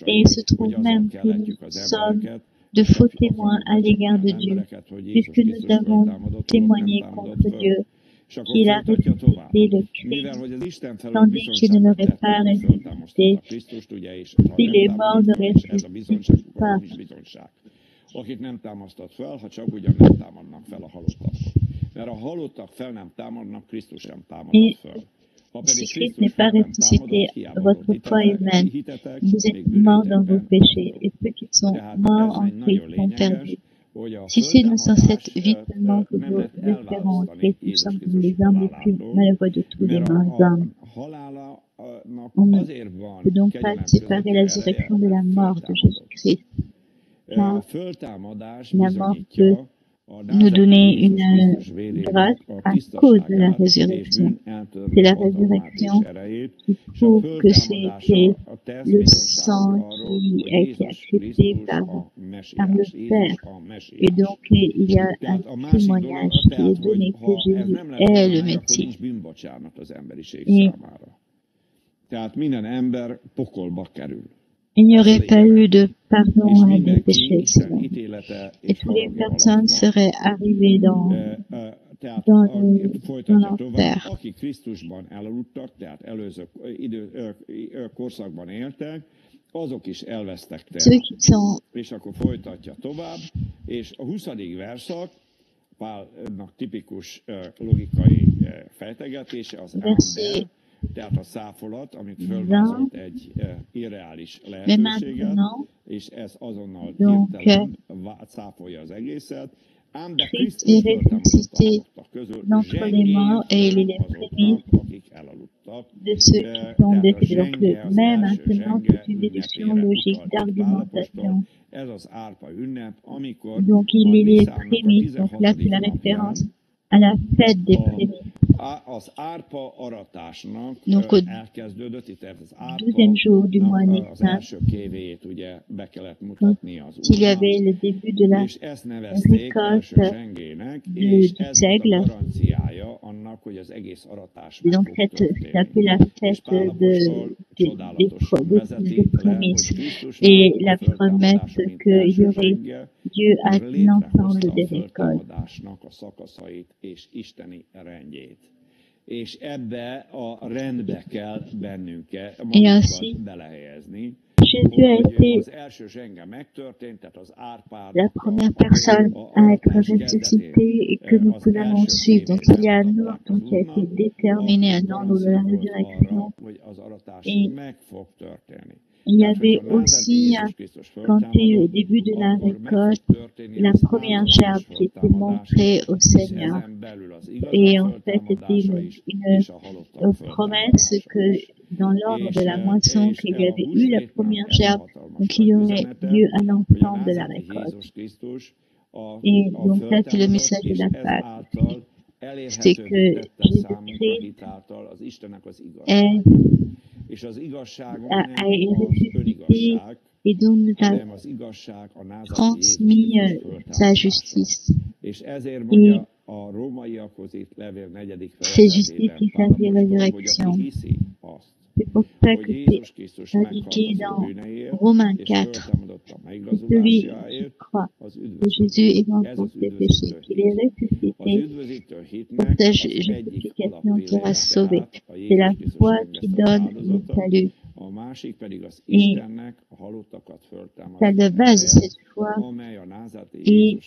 Et il se trouve même que nous sommes de faux témoins à l'égard de Dieu, puisque nous avons témoigné contre Dieu qu'il a ressuscité le Christ, tandis qu'il ne l'aurait pas ressuscité si les morts ne ressuscitent pas. Akit nem támasztott fel, ha csak ugyan nem támadnak fel a halottak. Mert a halottak fel nem támadnak, Krisztus sem támadott fel. Si Christ n'est pas ressuscité, votre foi est vaine. Vous êtes morts dans vos péchés, et ceux qui sont morts en Christ sont perdus. Si c'est dans cette vie seulement que nous espérons en Christ, nous sommes comme les hommes les plus malheureux de tous les hommes. On ne peut donc pas séparer la résurrection de la mort de Jésus-Christ, car la mort peut nous donner une grâce à cause de la résurrection. C'est la résurrection qui prouve que c'était le sang qui a été accepté par le Père. Et donc, il y a un témoignage qui est donné que Jésus est le Messie. Et il n'y aurait pas eu de pardon à des péchés, sinon. Et toutes les personnes seraient arrivées dans l'enfer. Akik Krisztusban elaludtak, tehát előző korszakban éltek, azok is elvesztek teret. És akkor folytatja tovább, és a 20. verszak Pálnak tipikus logikai fejtegetése az ember, tehát a száfolat, amit fölvázolt egy irreális lehetőséget, és ez azonnal hirtelen cáfolja az egészet. Christ est ressuscité d'entre les morts et il est les prémices de ceux qui sont décédés. Donc, même maintenant, c'est une déduction logique d'argumentation. Donc, il est les prémices. Donc, là, c'est la référence à la fête des prémices. Donc, au 12e jour du mois Nissan, il y avait le début de la récolte du seigle. Donc, c'est appelé la fête des prémices. Et la promesse qu'il y aurait Dieu à l'ensemble des récoltes. És ebbe a rendbe kell bennünket belehelyezni, hogy az első zsenge megtörtént, tehát az árpád, la première personne à être ressuscitée et que nous pouvons suivre. Donc il y a un ordre qui a été déterminé, un ordre de la résurrection. Et il y avait aussi, quand il y a eu au début de la récolte, la première gerbe qui était montrée au Seigneur. Et en fait, c'était une promesse que dans l'ordre de la moisson, qu'il y avait eu la première gerbe, donc il y aurait lieu à l'ensemble de la récolte. Et donc ça, c'est le message de la Pâque. C'est que Jésus-Christ a ressuscité et donc nous a transmis sa justice. Et c'est justice qui s'appelle résurrection. C'est pour ça que c'est indiqué dans Romains 4, que celui qui croit que Jésus est mort pour ses péchés, qu'il est ressuscité, pour sa justification sera sauvé. C'est la foi qui donne le salut. Et la base de cette foi est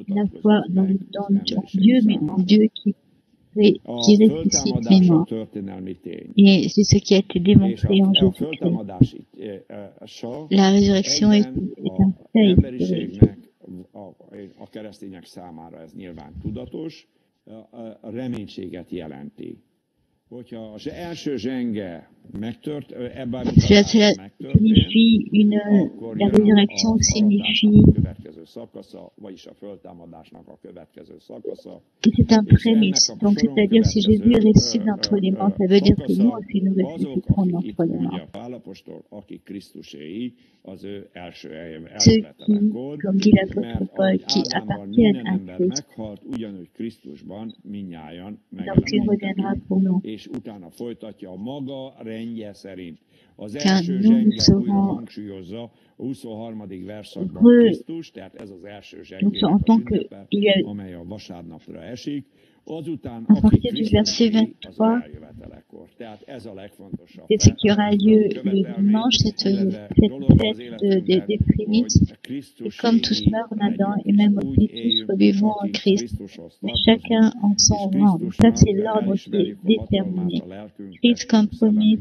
la foi dans Dieu, mais en Dieu qui ressuscite les morts. Et c'est ce qui a été démontré en Jésus-Christ. La résurrection est un fait historique. A keresztények számára ez nyilván tudatos, reménységet jelenti. Hogyha az első zsenge Cela signifie la résurrection signifie que c'est un prémisse. Donc, c'est-à-dire, si Jésus ressuscite d'entre les morts, ça veut dire que nous aussi nous ressusciterons d'entre les morts. Ceux qui, comme dit l'apôtre Paul, qui appartiennent à Christ, donc il reviendra pour nous. Car nous serons donc en tant qu'il y a À partir du verset 23, c'est ce qui aura lieu le dimanche, cette fête des prémices. Et comme tous meurent en Adam, et même aussi tous revivons en Christ, mais chacun en son rang. Donc ça, c'est l'ordre qui est déterminé. Christ comme premier,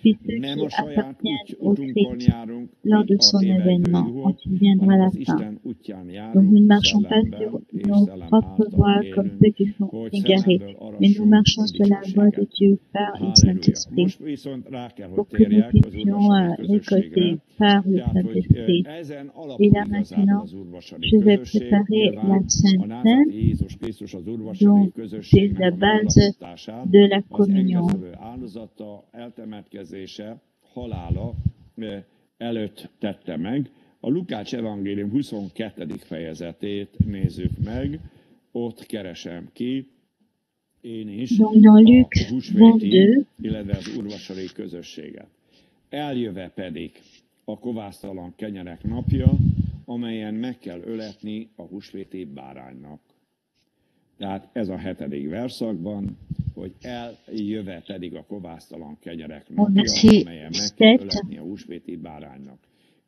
puis ceux qui appartiennent au Christ lors de son événement. Ensuite viendra la fin. Donc nous ne marchons pas sur nos propres voies comme ceux qui sont égarés, mais nous marchons sur la voie de Dieu par le Saint-Esprit, pour que nous puissions récolter par le Saint-Esprit. Et là maintenant, je vais préparer la Sainte Seine, donc c'est la base de la communion. Előtt tette meg. A Lukács evangélium 22. fejezetét nézzük meg, ott keresem ki, én is a húsvéti, illetve az úrvacsori közösséget. Eljöve pedig a kovásztalan kenyerek napja, amelyen meg kell öletni a húsvéti báránynak. Tehát ez a 7. verszakban, hogy eljöve pedig a kovásztalan kenyerek napja, amelyen meg kell öletni a húsvéti báránynak.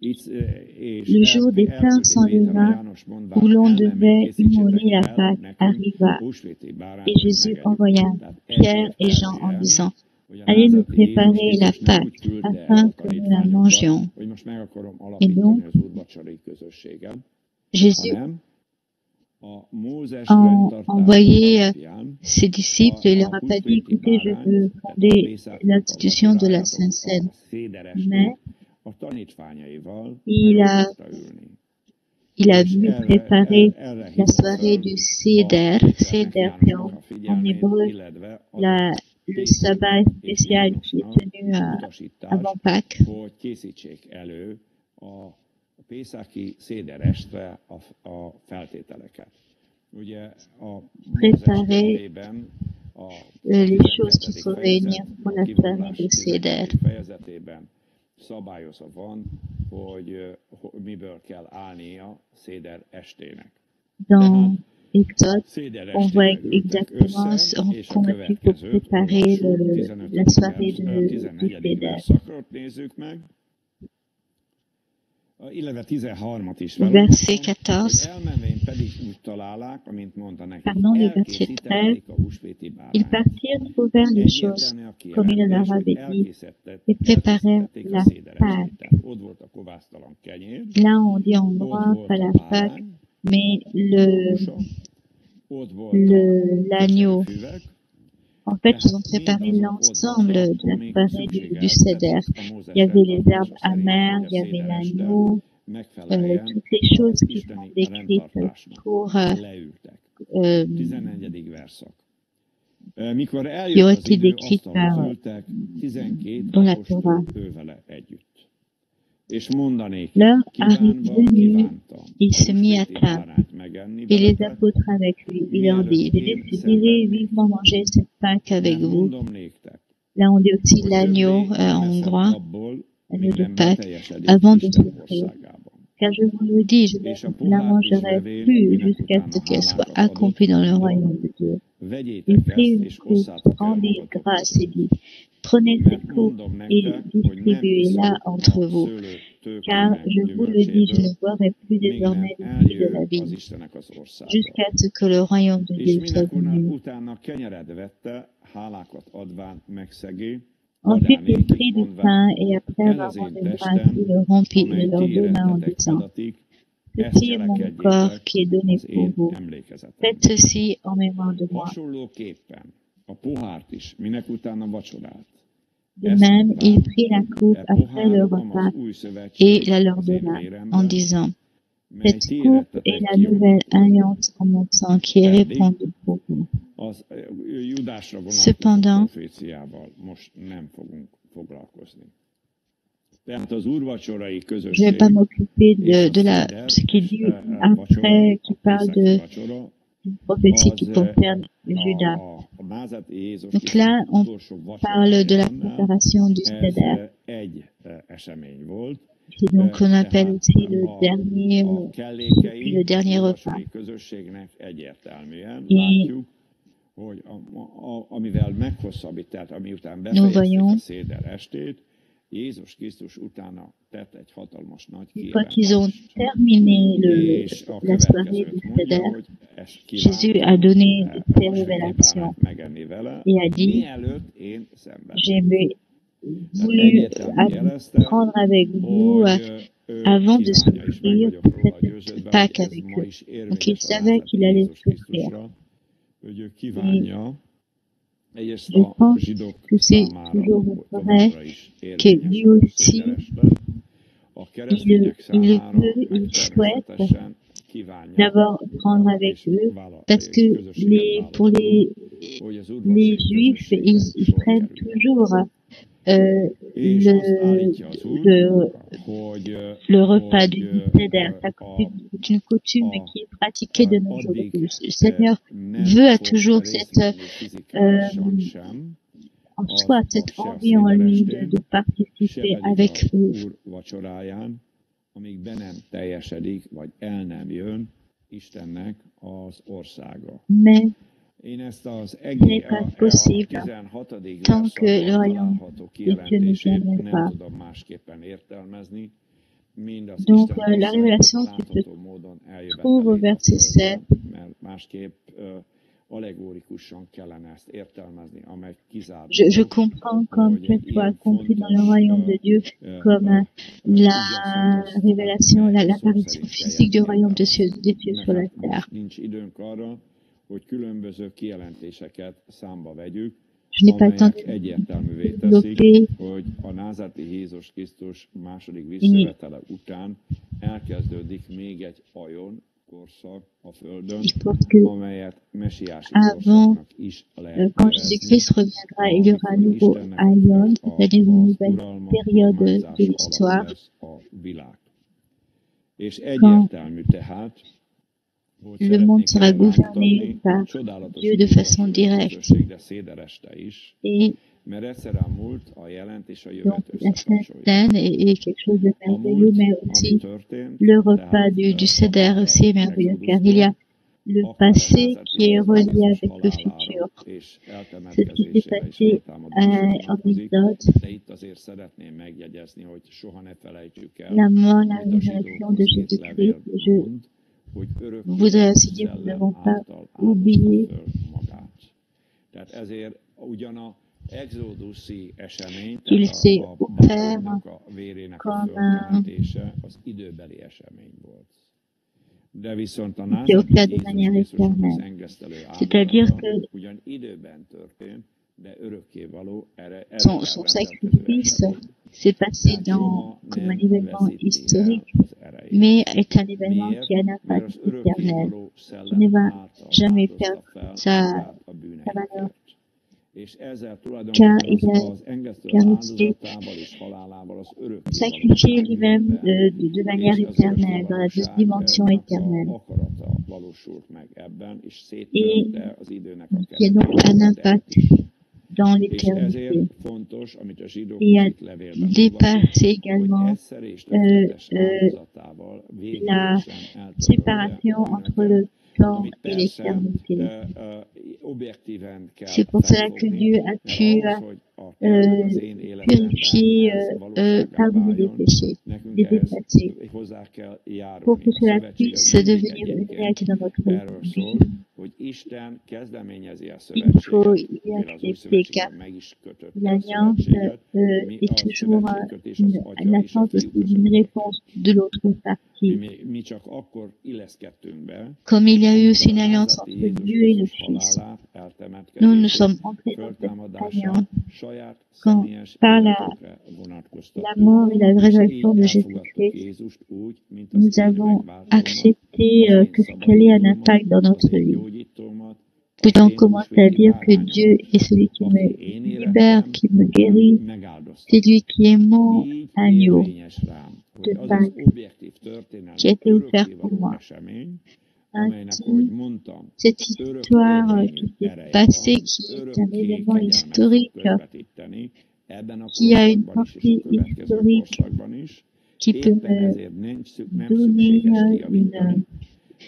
Le jour des pains sans levain, où l'on devait immoler la Pâque, arriva, et Jésus envoya Pierre et Jean en disant, allez nous préparer la Pâque, afin que nous la mangions. Et donc, Jésus a envoyé ses disciples et leur a pas dit, écoutez, je veux fonder l'institution de la Sainte Seine. Mais il a voulu préparer la soirée du Seder. Seder, c'est en hébreu le sabbat spécial qui est tenu avant Pâques. Préparer les choses qu'il faut réunir pour la soirée du Seder. Szabályozva van, hogy miből kell állnia széder estének. Dans Exode, on voit exactement comment il faut préparer la soirée du Seder. Verset 14. Pardon, le verset 13. Ils partirent, trouvèrent les choses, comme il leur avait dit, et préparèrent la Pâque. Là, on dit en droit, pas la Pâque, mais l'agneau. En fait, ils ont préparé l'ensemble de la soirée du Seder. Il y avait les herbes amères, il y avait l'agneau, toutes les choses qui sont décrites qui ont été décrites dans la Torah. L'heure arrive venue, il se mit à table, et les apôtres avec lui. Il leur dit, je déciderai vivement manger cette Pâque avec vous. Là, on dit aussi l'agneau en hongrois, l'agneau de Pâque, avant de souffrir. Car je vous le dis, je ne la mangerai plus jusqu'à ce qu'elle soit accomplie dans le royaume de Dieu. Il prit une coupe, rendit grâce et dit, prenez cette coupe et distribuez-la entre vous. Car, je vous le dis, je ne boirai plus désormais du fruit de la vigne, jusqu'à ce que le royaume de Dieu soit venu. Ensuite, il prit du pain, et après avoir rendu grâce, il le rompit et le leur donna en disant, ceci est mon corps qui est donné pour vous. Faites ceci en mémoire de moi. De même, il prit la coupe après le repas et la leur donna, en disant, cette coupe est la nouvelle alliance en mon sang qui est répandue pour vous. Cependant, je ne vais pas m'occuper de ce qui dit après, qui parle d'une prophétie qui concerne Judas. Donc là, on parle de la préparation du Seder. C'est donc qu'on appelle aussi le dernier repas. Et hogy amivel meghosszabbít, tehát amiután nous befejezték a voyons széder estét, Jézus Krisztus utána tett egy hatalmas nagy que quand ils ont kijelentést. terminé És a la soirée következőt du mondja, Seder, hogy ezt Jésus a kívántam donné ses most révélations megenni vele, et a dit, mielőtt én szenvedtem. j'ai Tehát voulu egyértelműen jelezte, prendre avec vous hogy ő avant de kívánja, és meg souffrir vagyok pour róla cette győződve, Pâques hogy ez avec ma eux. is Donc il érvényes a savait názáreti qu'il allait Jézus souffrir. Krisztusra, hogy ő kívánja, egyrészt Je a pense zsidók que c'est számára toujours hogy vrai továbbra is que érvényes lui a aussi, széderesre, a keresztények il számára veut, meg il souhaite természetesen kívánja, d'abord prendre avec és eux, vála- parce és que közösséget pour válaszol, hogy az les udvarség Juifs, közösségre ils sor prennent kerüljön. toujours És azt állítja az Úr, hogy le repas du Seder. C'est une coutume qui est pratiquée de nos jours. Le Seigneur veut toujours en soi cette envie en lui de participer avec eux. vacsoráján, amíg be nem teljesedik, vagy el nem jön Istennek az országa. Mais Én ezt az n'est pas possible 16. tant que le royaume található des cieux ne kijelentését viendrait nem pas. tudom másképpen értelmezni, mind az Donc Isten la révélation qui se látható módon trouve au eljövetelét a verset 7, földre, mert másképp allegórikusan kellene ezt értelmezni, amely kizárólag, je comprends comme qu'elle soit compris dans le royaume de Dieu comme la révélation, l'apparition physique du royaume des cieux sur la terre. Nincs időnk arra, hogy különböző kijelentéseket számba vegyük, Je n'ai pas le temps amelyek de egyértelművé développer teszik, hogy a názáreti Jézus Krisztus második visszajövetele után elkezdődik még egy ajon korszak a Földön, amelyet messiási korszaknak is lehet quand Jésus-Christ reviendra, il y aura un nouveau aïon, c'est-à-dire une nouvelle période de l'histoire. És egyértelmű tehát, le monde sera gouverné par Dieu de façon directe. Et mert egyszer a múlt, a jelent és a jövet donc la Sainte est quelque chose de merveilleux, mais aussi le repas du Seder aussi est merveilleux, car il y a le passé qui est relié avec le futur. Ce qui s'est passé en Exode, la mort, la résurrection de Jésus-Christ, je voudrais aussi dire que nous ne devons pas oublier qu'il s'est offert comme s'est offert de manière éternelle. C'est-à-dire que son sacrifice s'est passé comme un événement historique, mais est un événement qui a un impact éternel, qui ne va jamais perdre sa valeur. Car il s'est sacrifié lui-même de manière éternelle, dans la dimension éternelle. Et qui a donc un impact dans l'éternité. Et a dépassé également la séparation entre le temps et l'éternité. C'est pour cela que Dieu a pu purifier pardonner les péchés, les dépasser, pour que cela puisse devenir une réalité dans notre vie. Il faut y accepter car l'alliance est toujours une attente d'une réponse de l'autre partie. Comme il y a eu aussi une alliance entre Dieu et le Fils, nous sommes entrés dans cette alliance quand, par la mort et la résurrection de Jésus-Christ, nous avons accepté que qu'elle ait un impact dans notre vie. Puis on commence à dire que Dieu est celui qui me libère, qui me guérit, c'est lui qui est mon agneau de Pâques, qui a été offert pour moi. Ainsi, cette histoire qui s'est passée, qui est un événement historique, qui a une portée historique, qui peut me donner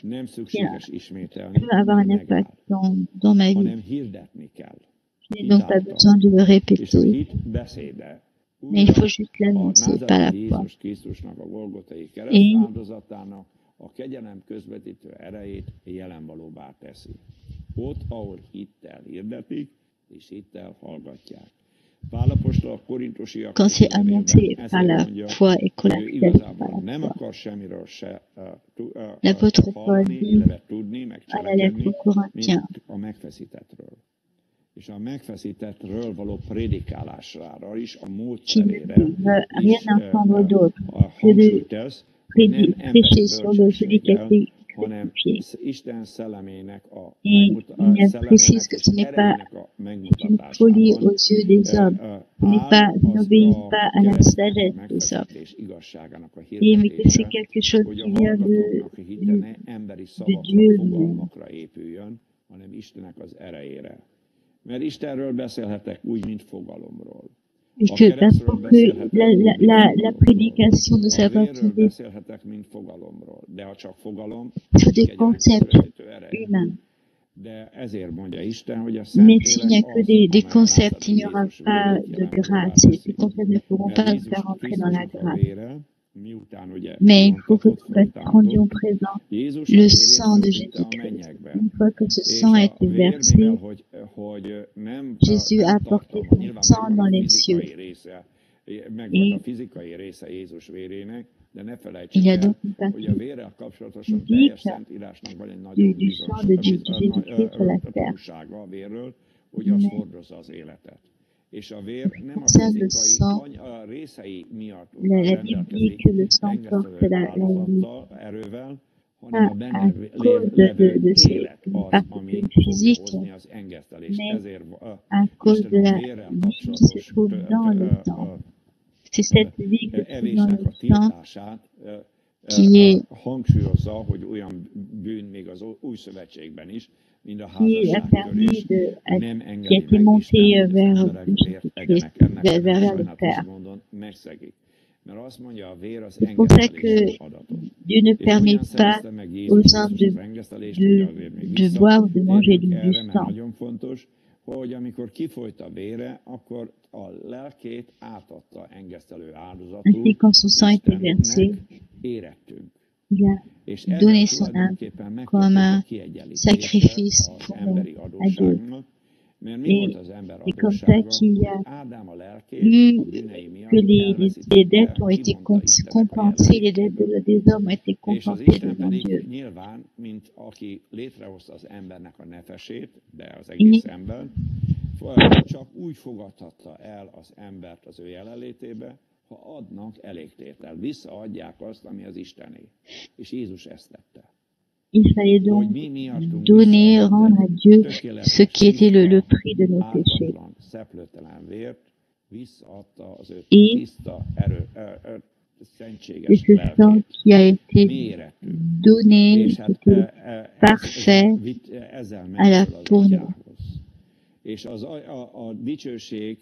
Nem qui szükséges ismételni, peut avoir un mert impact megáll, dans ma vie. hanem hirdetni kell. Je n'ai donc pas Hitáltal. besoin de le És a répéter, hit beszéde. mais il Újra faut juste a l'annoncer par la názáreti foi. Jézus Krisztusnak a Golgotai Et kereszt áldozatának a kegyelem közvetítő erejét jelen valóbbá teszi. Ott, ahol hittel hirdetik, és hittel hallgatják. Pál apostol a korintusiak quand c'est annoncé par la mondja, foi et qu'on hogy ő l'accepte par igazából la nem foi. akar semmiről se L'apôtre Paul hallani, dit illetve tudni, meg à la lettre cselekedni, aux Corinthiens, mint a megfeszítettről. És a megfeszítettről való prédikálásra is, a qui ne módszerére veut rien is entendre d'autre a que de hangsúlyt tesz, hogy nem emberi prêcher sur celui qui a bölcsességgel, été hanem crucifié. Isten szellemének a Et il précise que ce n'est pas une folie megmutatásában aux yeux des hommes, ce n'est pas, n'obéit pas à la sagesse des hommes, és igazságának a mais que c'est hirdetése, quelque chose hogy a qui vient hallgatóknak hite ne emberi szavakra, Dieu lui-même. fogalmakra épüljön, hanem Istennek az erejére. Mert Istenről beszélhetek úgy, mint fogalomról. Et A que keresztről parce que beszélhetek úgy, mint la fogalomról. prédication ne A sert pas vérről fondée beszélhetek, mint fogalomról, de ha csak fogalom, sur des kegyelem concepts közvetítő ereje. humains. De ezért mondja Isten, hogy a Mais s'il n'y a Szentlélek que az, des amely concepts, il Názáreti n'y aura Jézus pas vérét de jelen grâce. Et ces teszi. concepts ne pourront Mert pas nous Jézus faire entrer dans la Krisztusnak a grâce. vére, miután ugye Mais il faut que elontatott, nous rendions föltámadott, présent Jézus a le vérét sang de fölvitte a Jésus-Christ. mennyekbe. Une fois que ce És sang a a été vér, versé, mivel hogy nem, Jésus a nem apporté tartalma, son nyilván sang megvan dans a les cieux. fizikai része, megvolt a Et fizikai része Jézus vérének, de ne il felejtsük y a el, donc une hogy a partie vérrel kapcsolatosan physique teljes Szentírásnak van egy du nagyon sang de Jésus-Christ sur la terre. tanúsága a vérről, hogy az Mais hordozza az életet. És a vér nem a concerne le fizikai sang, a részei miatt la Bible dit rendelkezik que le sang porte engesztelő la vie. áldozattal, erővel, hanem a Pas benne à cause levő de ces élet az, ami particules fogja physiques, hozni az engesztelést. mais Ezért à cause de Isten a la vérrel vie qui se kapcsolatos trouve dans le sang. C'est cette vie qui se trouve dans evésnek le a sang tiltását qui est, hangsúlyozza, hogy olyan bűn még az új szövetségben is, mint a qui a házasságtörés, permis de, nem qui a engedi été meg monté Isten, hogy az vers emberek vért Jésus-Christ, egyenek. Ennek vers le sajnálatos Père. módon megszegik. Mert azt mondja, a vér az C'est pour ça engesztelésre que adatot. Dieu ne És hogyan permet pas szerezte meg Jézus aux hommes Krisztus az engesztelést, hogy de, azért még de boire ou de manger visszatérjünk du erre, mert sang. nagyon fontos, hogy amikor kifolyt a vére, akkor a lelkét átadta engesztelő áldozatul Ainsi, quand son sang a été versé, Istennek, érettünk. il a És donné ezzel son âme tulajdonképpen comme megtörtént a un kiegyenlítése sacrifice az pour nous, emberi à Dieu. adósságnak, mert mi volt az ember C'est comme ça adóssága, qu'il y a hogy Ádám a lelkét eu a bűnei miatt que les dettes ont été kivonta Istennek a compensées, les dettes jelenlétéből. des hommes ont été És az compensées Isten devant Dieu. pedig nyilván, mint aki létrehozta az embernek a nefesét, de az egész ember, csak úgy fogadhatta el az embert az ő jelenlétébe, ha adnak elégtétel, visszaadják azt, ami az Istené. És Jézus ezt tette. Il fallait donc Hogy mi miattunk donner, rendre à Dieu tökéletes, ce qui était le tiszta, prix de nos péchés. ártatlan, szeplőtelen vért, visszaadta az ő Et tiszta, Et szentséges ce sang lelkét. qui a été Mi érettünk. donné, És qui hát était parfait ezzel à la ment föl az pour nous. atyához. És a dicsőség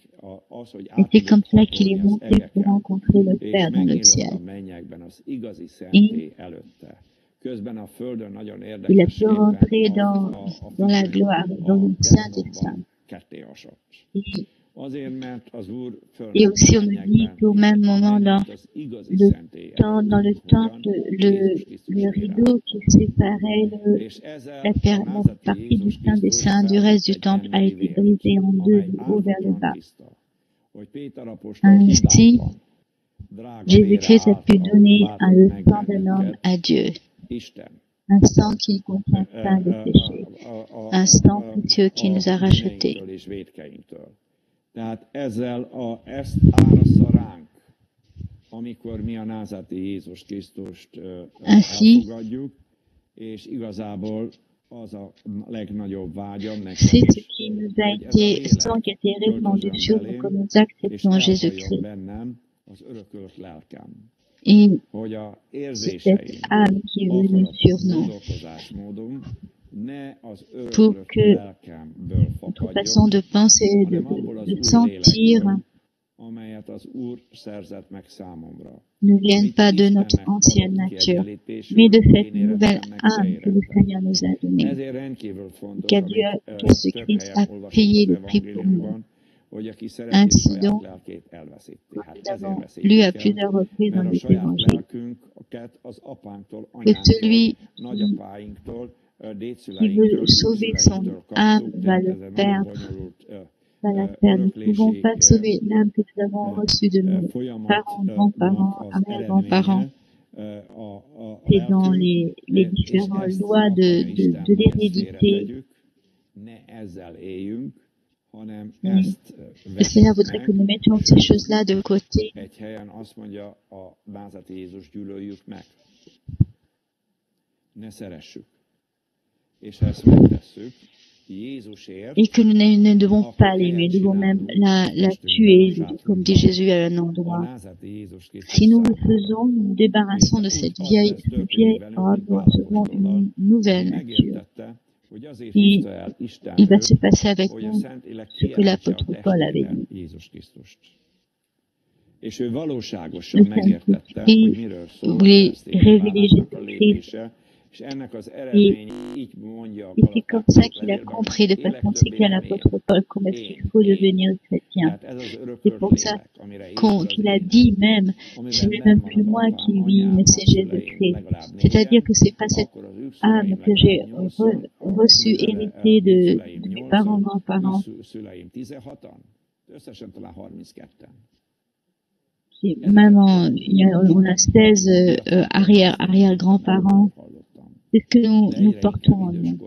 az, hogy Et c'est comme átudott ça qu'il est hatolni az monté pour egeken, rencontrer le és Père dans le megnyitott ciel. a mennyekben az igazi szentély előtte. Közben a földön nagyon Il a érdekes pu rentrer dans la gloire, dans le Saint des Saints. ketté asott. Et, Azért, mert az Úr et fölment aussi, a on nous dit mennyekben, qu'au même moment, dans az igazi le szentély dans le előtt, temple, Jézus Krisztus le vére. rideau qui séparait És ezzel la a názáreti partie du Jézus Saint des Krisztus Saints du reste du felvitt egy temple a emberi été vért, brisé en deux, amely du haut vers le ártatlan bas. tiszta. Hogy Péter apostol Ainsi, hibátlan, drága vére Jésus-Christ a pu által donner váltott le meg sang d'un homme bennünket à Dieu, Isten. un sang qui ne contient pas de péché, un sang précieux qui nous a rachetés. bűneinktől és vétkeinktől. Tehát ezzel ezt árassza ránk, amikor mi a názáreti Jézus Krisztust Ainsi, elfogadjuk, és igazából az a legnagyobb vágyam nekem c'est ce is, qui nous a hogy ez a été, le sang lélek qui a été répandu költözön sur nous, belém, que nous és acceptons elhajjon Jésus-Christ. bennem az örökölt lelkem. Et Hogy a c'est érzéseim, cette âme qui est venue akaratom, sur nous gondolkozásmódom ne az pour örökölt que lelkemből notre fakadjon, façon de penser, hanem abból az de új sentir, lélekből, ne vienne pas de notre ancienne nature, mais de cette nouvelle âme que le Seigneur nous a donnée, car Dieu, Jésus-Christ a payé le prix pour nous. Ainsi donc, nous avons lu à plusieurs reprises dans les évangiles que celui qui veut sauver son âme va le perdre, va la perdre. Nous ne pouvons pas sauver l'âme que nous avons reçue de nos parents, grands-parents, arrière-grands-parents. C'est dans les différentes lois de l'hérédité. Le Seigneur voudrait que nous mettions ces choses-là de côté. Et que nous ne devons pas l'aimer, nous devons même la tuer, comme dit Jésus à un endroit. Si nous le faisons, nous nous débarrassons de cette vieille homme, nous recevons une nouvelle nature. Et il va se passer avec nous ce que l'apôtre Paul avait dit. Le Saint-Esprit voulait révéler Jésus-Christ. Et c'est comme ça qu'il a compris de façon si claire l'apôtre Paul comment est-ce qu'il faut devenir chrétien. C'est pour ça qu'il a dit même, ce n'est même plus moi qui vis, mais c'est Jésus-Christ. C'est-à-dire que c'est pas cette âme que j'ai reçue, héritée de mes parents, grands-parents. Même on a 16 arrière-grands-parents. C'est ce que nous portons en nous.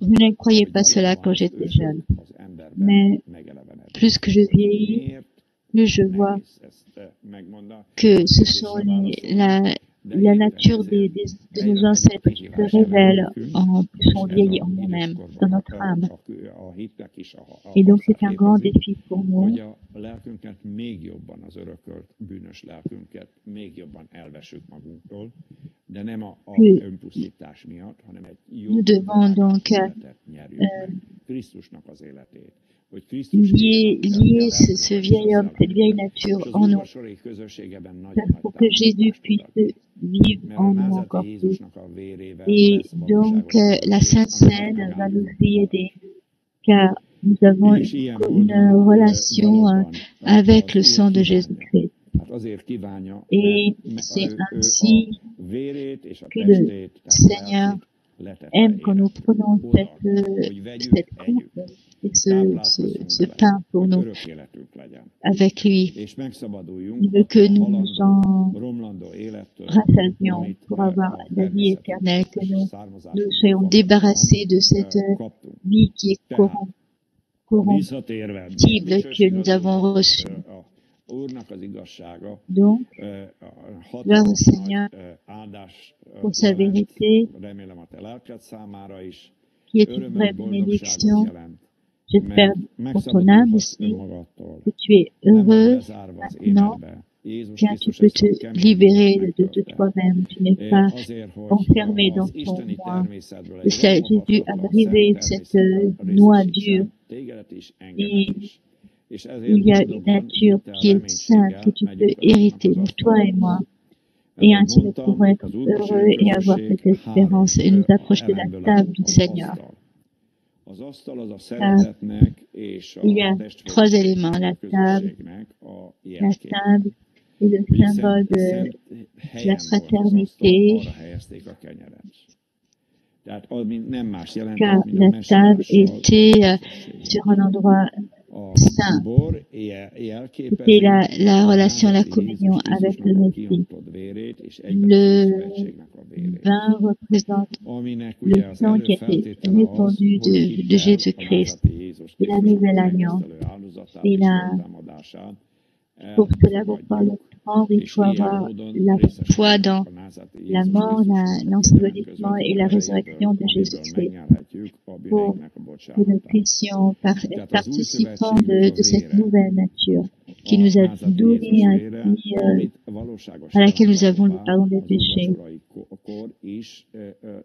Vous ne croyez pas cela quand j'étais jeune. Mais plus que je vieillis, plus je vois que ce sont la nature de nos ancêtres qui se révèlent plus on vieillit en nous-mêmes, dans notre âme. Et donc c'est un grand défi pour nous. Nous devons donc lier ce vieil homme, cette vieille nature en nous, pour que Jésus puisse vivre en nous encore plus. Et donc la Sainte Seine va nous y aider, car nous avons une relation avec le sang de Jésus-Christ. Et c'est ainsi que le Seigneur aime quand nous prenons cette coupe et ce pain pour nous avec lui. Il veut que nous nous en rassasions pour avoir la vie éternelle, que nous soyons débarrassés de cette vie qui est corruptible que nous avons reçue. Donc, gloire au Seigneur pour sa vérité, qui est une vraie bénédiction. J'espère pour ton âme aussi que tu es heureux maintenant, car tu peux te libérer de toi-même. Tu n'es pas enfermé dans ton moi. Jésus a brisé cette noix dure et il y a une nature qui est sainte, que tu peux hériter, toi et moi. Et ainsi nous pouvons être heureux et avoir cette espérance et nous approcher de la table du Seigneur. Il y a 3 éléments, la table et le symbole de la fraternité, car la table était sur un endroit saint. C'était la relation, la communion avec le Messie. Le vin représente le sang qui a été répandu de Jésus-Christ. C'est la nouvelle alliance. C'est pour cela, pour pouvoir le prendre, il faut avoir la foi dans la mort, l'ensevelissement et la résurrection de Jésus-Christ. Pour que nous puissions être participants de cette nouvelle nature qui nous a donné ainsi, à laquelle nous avons le pardon des péchés. akkor is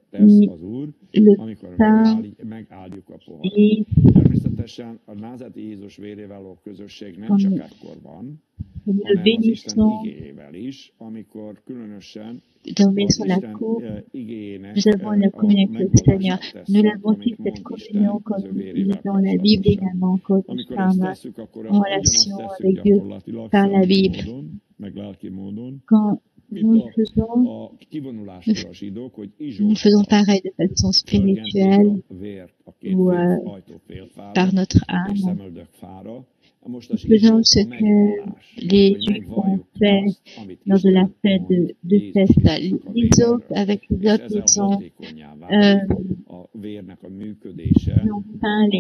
tesz az Úr, le amikor pain megáldjuk a poharat. et Természetesen a názáreti Jézus vérével való közösség nem csak ekkor van, nous le hanem az Isten bénissons, igéjével is, amikor különösen tomber az sur la Isten cour. igéjének Nous avons la a communion avec le Seigneur. megbonását Nous tesszük, l'avons aussi amit cette mond communion Isten quand az ő nous vérével lisons la Bible kapcsolatosan. également, quand nous Amikor ezt sommes tesszük, akkor en ugyanazt relation tesszük avec Dieu gyakorlatilag par la szellemi Bible. módon, meg lelki módon, Quand mint nous le faisons, a kivonuláskor a zsidók, hogy nous faisons pareil de façon spirituelle a vért a két ou ajtófélfára par notre és âme. szemöldök fára. Most az Faisons ce a que megvallás, les hogy Juifs ont megvalljuk fait azt, amit lors de la Isten fête mond de Jézus fête. Krisztusnak a Les autres, véréről. avec les És autres, ezzel ils ont, hatékonnyá válik a vérnek a működése, ils ont peint a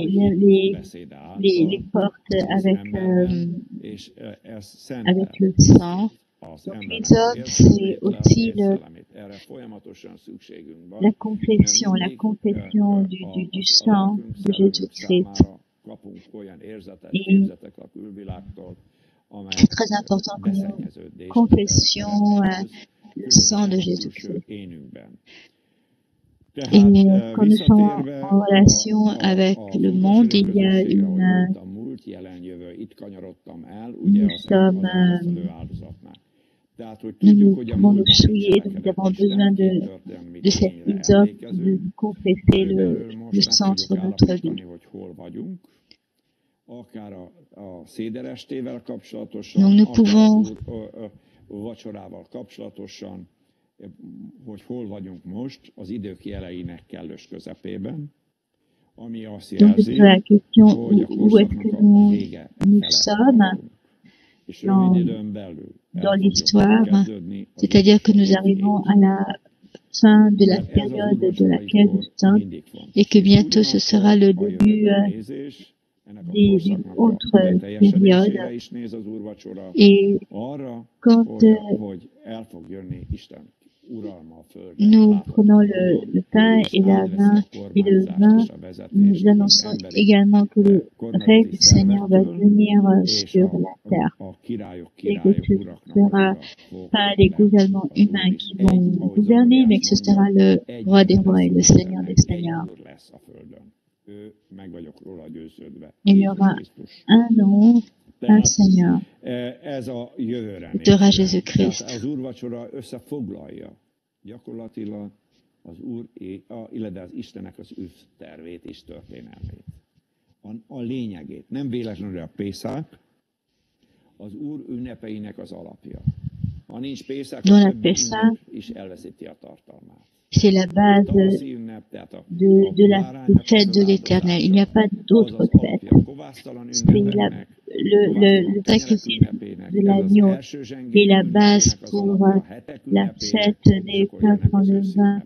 beszéd les által portes az avec, emberben, és ez avec le szentelt sang. az Donc embernek les az autres, c'est érzelmét, aussi lelkét, szellemét. Erre folyamatosan szükségünk van. la confession du sang de Jésus-Christ. Kapunk olyan érzetet, Et képzetek a külvilágtól, amely c'est très important que nous beszennyeződést confessions le sang de különösen a Jésus-Christ. külső énünkben. Et Tehát quand nous sommes visszatérve en relation avec az le Úrval monde, il y a közösségre, ahogy une, mondtam, múlt, jelen, jövő, itt kanyarodtam el, ugye nous az sommes, emlékeztelő áldozatnál. Tehát, hogy nous tudjuk, hogy a pouvons nous múltban souiller, donc nous avons besoin de cet exode, de confesser le sens de notre vie. hogy hol vagyunk, akár a széderestével kapcsolatosan, Donc nous akár pouvons az Úr vacsorával kapcsolatosan, hogy hol vagyunk most az idők jeleinek kellős közepében, ami azt donc jelzi, la question hogy a où est-ce que korszaknak a nous vége sommes felett és rövid időn belül dans el l'histoire, fogjuk kezdődni az c'est-à-dire que nous utolsó arrivons ét. à la fin de la Ez az période de úrvacsorai laquelle kor nous sommes mindig fontos. et que És bientôt ce sera le ugyanakkor a début jövőbe nézés, ennek a d'une korszaknak a autre période. beteljesedésére is néz az úrvacsora, Et arra, quand hogy el fog jönni Isten uralma a földön. nous Látható prenons módon, le pain és et la átveszi vin a et le kormányzást és vin, a vezetést nous az annonçons emberi également que le règne kormányzati du Seigneur va szervektől, venir és sur la terre. a királyok, Et que ce uraknak az sera ura fog pas les gouvernements az Úr humains is. qui vont ahogy gouverner, mais que ce Zakariás sera mondja, le roi des rois et le Seigneur des egy seigneurs. úr lesz a földön. Ő, meg vagyok róla győződve. Il y Jézus aura Krisztus. un nom, un Tehát Seigneur. ez a jövőre Il y aura nézve. Jésus-Christ. Tehát az úrvacsora összefoglalja gyakorlatilag az Úr, illetve az Istennek az tervét és történelmét. A lényegét. Nem véletlenül a Pészák az Úr ünnepeinek az alapja. Ha nincs Pészák, Dans a la többi Pessah, ünnep is elveszíti a tartalmát. c'est la base Tavaszi ünnep, tehát a de la báránynak fête de az l'Éternel. Il n'y a pas az d'autre az fête. alapja. A kovásztalan C'est la, ünnepeknek, le sacrifice de l'agneau est la base pour la fête des pains sans levain,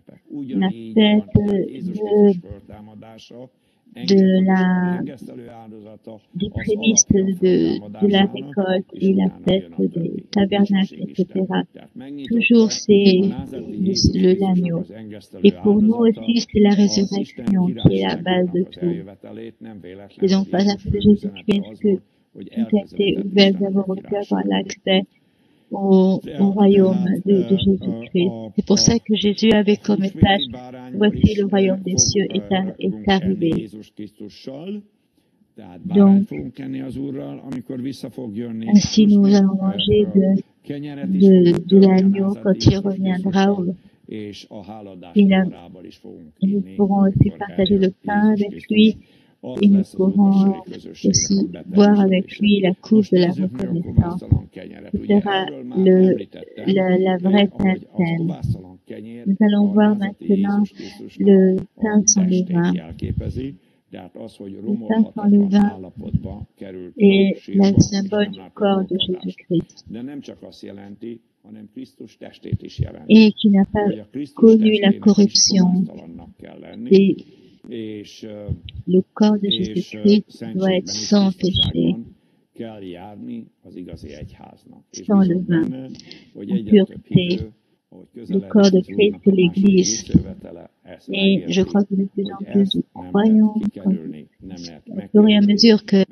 la fête des prémices de la récolte et la fête des tabernacles, etc. Toujours c'est l'agneau. Et pour nous aussi, c'est la résurrection qui est la base de tout. Et donc, par exemple, de Jésus-Christ, que tout a été ouvert, nous avons reçu l'accès au royaume de Jésus-Christ. C'est pour ça que Jésus avait comme message, voici le royaume des cieux est arrivé. Donc, ainsi nous allons manger de l'agneau quand il reviendra. Et nous pourrons aussi partager le pain avec lui et nous pourrons aussi boire avec lui la coupe de la reconnaissance. Ce sera la vraie Sainte Seine. Nous allons voir maintenant le pain sans levain. Le pain sans levain est le symbole du corps de Jésus-Christ et qui n'a pas connu la corruption. Et le corps de Jésus-Christ doit être sans péché, sans levain, en pureté. Le corps de Christ, c'est l'Église. Et je crois que de plus en plus nous croyons au fur et à mesure que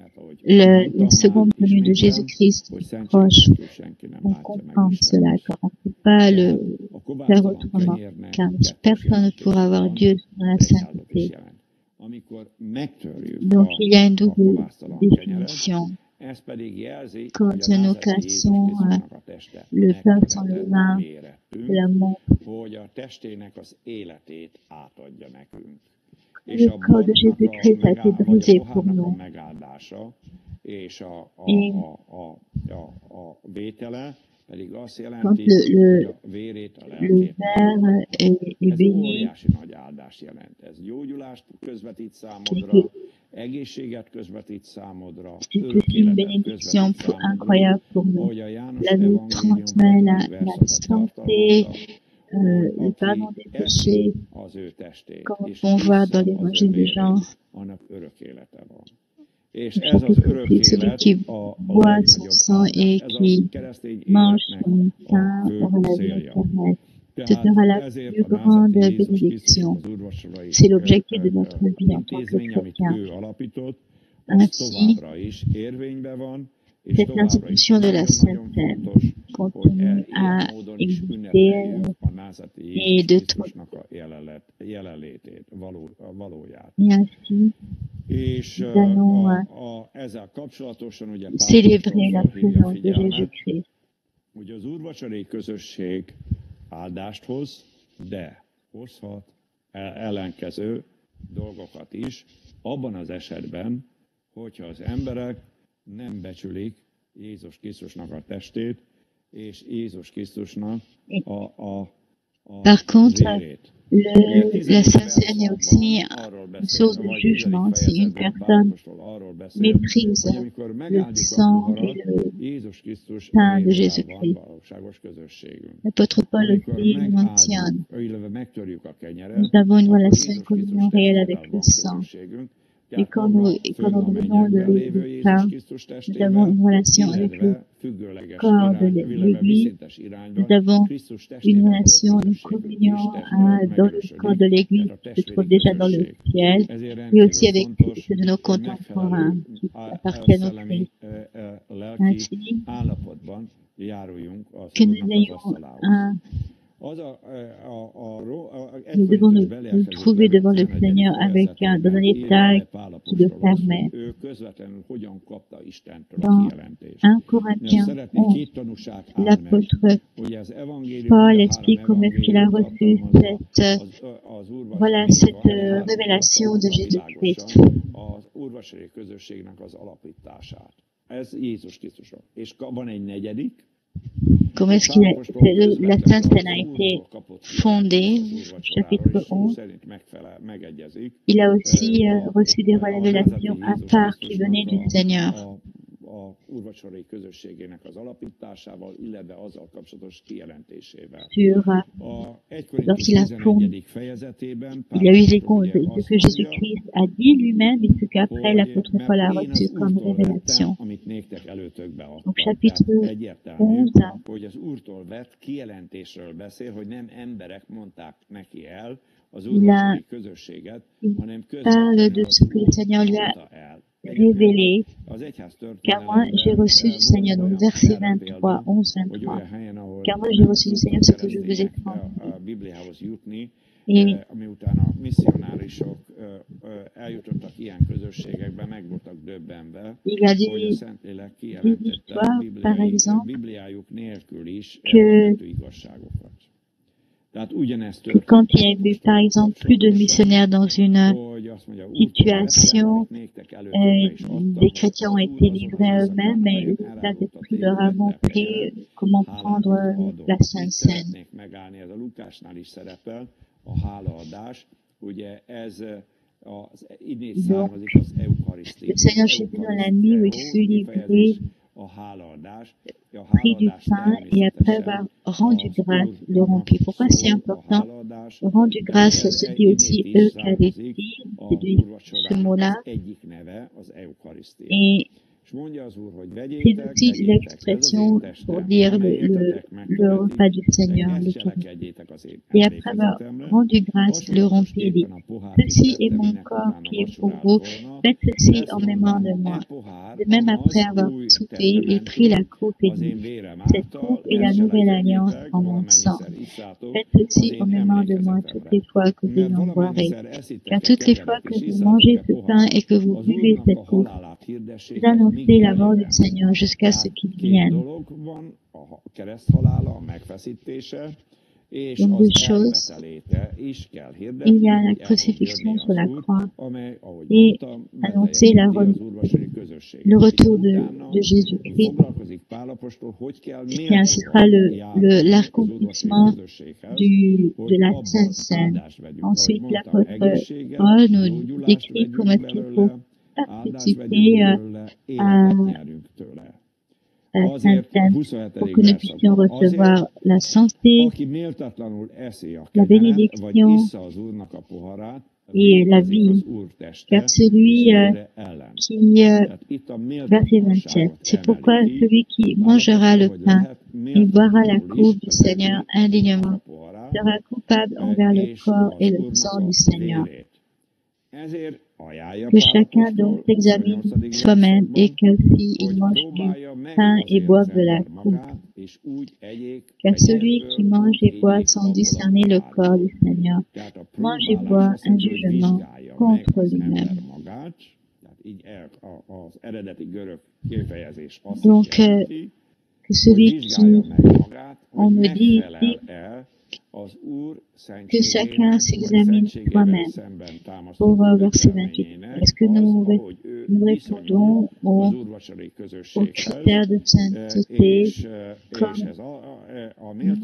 la seconde venue de Jésus-Christ est proche, on comprend cela, car on ne peut pas faire autrement, car personne ne pourra avoir Dieu dans la sainteté. Donc il y a une double définition. Quand nous cassons le pain sans le vin de l'amour, le corps de Jésus-Christ a été brisé pour nous. Et quand le verre est béni, c'est aussi une bénédiction incroyable pour nous. Là, nous transmet la santé, le pardon des péchés, comme on voit dans l'évangile de Jean. Chapitre 6, celui qui boit son sang et qui mange son pain aura la vie éternelle. Ce sera la plus grande bénédiction. C'est l'objectif de notre vie en tant que chrétien. Ainsi, cette institution de la Sainte Seine continue à exister et de et ainsi, nous allons célébrer la présence de Jésus-Christ. Hogy az úrvacsorai közösség áldást hoz, de hozhat ellenkező dolgokat is, abban az esetben, hogyha az emberek nem becsülik Jézus Krisztusnak a testét, és Jézus Krisztusnak Par contre, la Sainte Seine est aussi une source de jugement si une personne méprise le sang et le pain de Jésus-Christ. L'apôtre Paul aussi le mentionne. Nous avons une relation, une communion réelle avec le sang. Et quand nous devenons le pain, nous avons une relation avec le corps de l'Église. Nous avons une relation, une communion dans le corps de l'Église qui se trouve déjà dans le ciel, et aussi avec ceux de nos contemporains qui appartiennent au Christ. Ainsi, que nous ayons nous devons nous trouver devant le Seigneur dans un état qui le permet. Dans 1 Corinthiens 11, l'apôtre Paul explique comment il a reçu cette révélation de Jésus-Christ. Comment est-ce que la Sainte Seine a été fondée, chapitre 11. Il a aussi reçu des révélations à part qui venaient du Seigneur. Lorsqu'il a fondé, il a eu ce que Jésus-Christ a dit lui-même et ce qu'après l'apôtre Paul a reçu comme révélation. Donc chapitre 11, il parle de ce que le Seigneur lui a révélé, car moi j'ai reçu du Seigneur, donc verset 23, 11, 23, car moi j'ai reçu du Seigneur ce que je vous ai transmis. Et miután a misszionárisok eljutottak ilyen közösségekbe, meg voltak döbbenve, hogy a Szentlélek kijelentette Bibliájuk nélkül is elmondható igazságokat. Quand il y a eu, par exemple, plus de missionnaires dans une situation, des chrétiens ont été livrés à eux-mêmes et le Saint-Esprit leur a montré comment prendre la Sainte Seine. Donc, le Seigneur Jésus dans la nuit où il fut livré, pris du pain et après avoir rendu grâce, le rompit. Pourquoi c'est important? Rendu grâce se dit aussi Eucharistie, c'est ce mot-là. Et C'est aussi l'expression pour dire le repas du Seigneur, l'Eucharistie. Et après avoir rendu grâce, le rompit et dit, ceci est mon corps qui est pour vous, faites ceci en mémoire de moi. De même après avoir soupé, il prit la coupe et dit, cette coupe est la nouvelle alliance en mon sang. Faites ceci en mémoire de moi toutes les fois que vous en boirez. Car toutes les fois que vous mangez ce pain et que vous buvez cette coupe, vous annoncez la mort du Seigneur jusqu'à ce qu'il vienne. Donc deux choses, il y a la crucifixion sur la croix et annoncer le retour de Jésus-Christ, qui ainsi sera l'accomplissement de la Sainte Seine. Ensuite, l'apôtre Paul nous décrit comment est-ce qu'il faut participer à la Sainte Seine pour que nous puissions recevoir la santé, la bénédiction et la vie. Car celui verset 27, c'est pourquoi celui qui mangera le pain et boira la coupe du Seigneur indignement sera coupable envers le corps et le sang du Seigneur. Que chacun donc s'examine soi-même et qu'ainsi il mange du pain et boive de la coupe. Car celui qui mange et boit sans discerner le corps du Seigneur mange et boit un jugement contre lui-même. Donc, que celui qui, on me dit ici, que chacun s'examine soi-même. Pour verset 28, est-ce que nous répondons aux critères de sainteté comme nous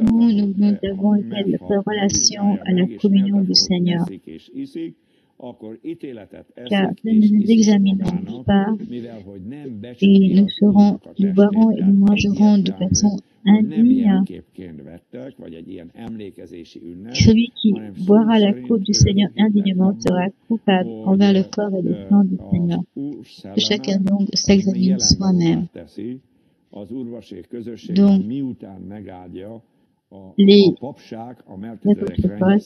avons une telle relation à la communion du Seigneur? Car nous ne nous examinons pas et nous boirons et nous mangerons de façon indigne. Celui qui boira la coupe du Seigneur indignement sera coupable envers le corps et le sang du Seigneur. Que chacun donc s'examine soi-même. Donc, l'apôtre Paul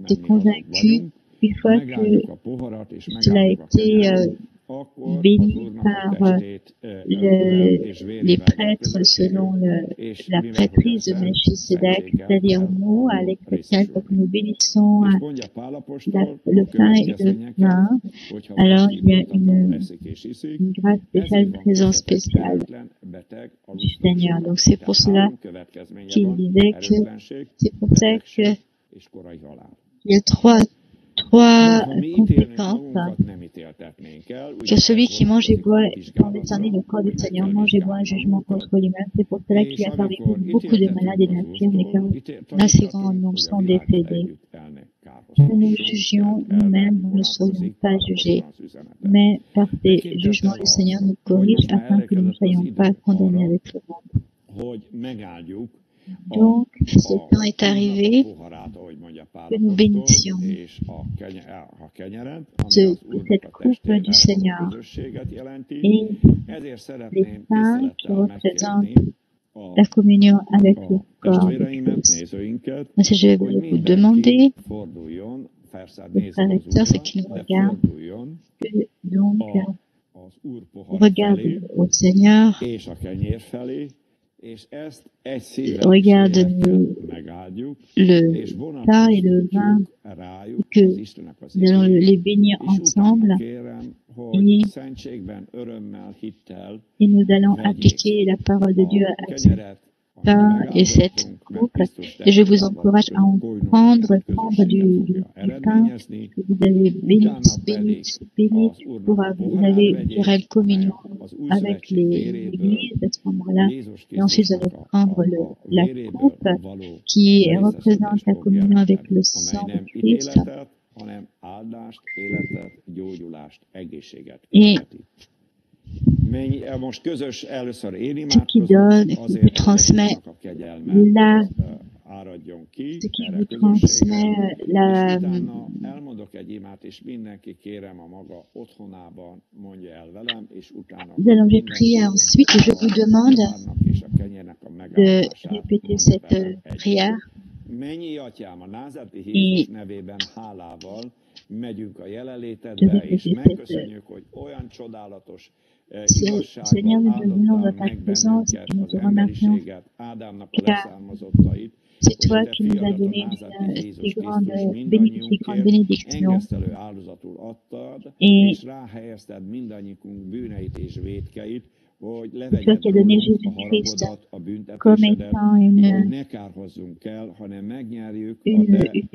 est convaincu une fois que cela a été béni par les prêtres selon la prêtrise de Melchisédek, c'est-à-dire nous, à l'Écriture, quand nous bénissons le pain et le vin, alors il y a une grâce spéciale, une présence spéciale du Seigneur. Donc c'est pour cela qu'il disait que c'est pour ça que il y a trois conséquences que celui qui mange et boit sans discerner le corps du Seigneur mange et boit un jugement contre lui-même. C'est pour cela qu'il y a parmi vous beaucoup de malades et d'infirmes et qu'un assez grand nombre sont décédés. Si nous jugions nous-mêmes, nous ne serions pas jugés. Mais par ces jugements, le Seigneur nous corrige afin que nous ne soyons pas condamnés avec le monde. Donc, ce temps est arrivé que nous bénissions cette coupe du Seigneur. Et les pains qui représentent la communion avec le corps de Christ. Ainsi, je vais vous demander, les frères et sœurs, ceux qui nous regardent, que donc regarde au Seigneur, regarde le pain et le vin, et que nous allons les bénir ensemble, et nous allons appliquer la parole de Dieu à ce pain et cette coupe. Et je vous encourage à en prendre du pain que vous avez béni pour vous avez une communion avec l'Église à ce moment-là. Et ensuite, vous allez prendre la coupe qui représente la communion avec le sang de Christ. Et ce qui donne, qui vous transmet ce qui vous transmet mondok egy imát, és mindenki kérem a maga otthonában mondja el velem, és utána Nous allons prier ensuite. Je vous demande és a kenyérnek a de megállását répéter mondja cette velem együtt. prière. Mennyi atyám, a názáreti Jézus nevében hálával megyünk a jelenlétedbe, és megköszönjük, hogy olyan csodálatos igazsággal áldottál meg bennünket, az emberiséget, Ádámnak a leszármazottait, C'est toi qui nous as donné ces grandes bénédictions. engesztelő áldozatul adtad, és ráhelyezted mindannyiunk bűneit és vétkeit, hogy levegyed rólunk a haragodat, a büntetésedet, hogy ne kárhozzunk el, hanem megnyerjük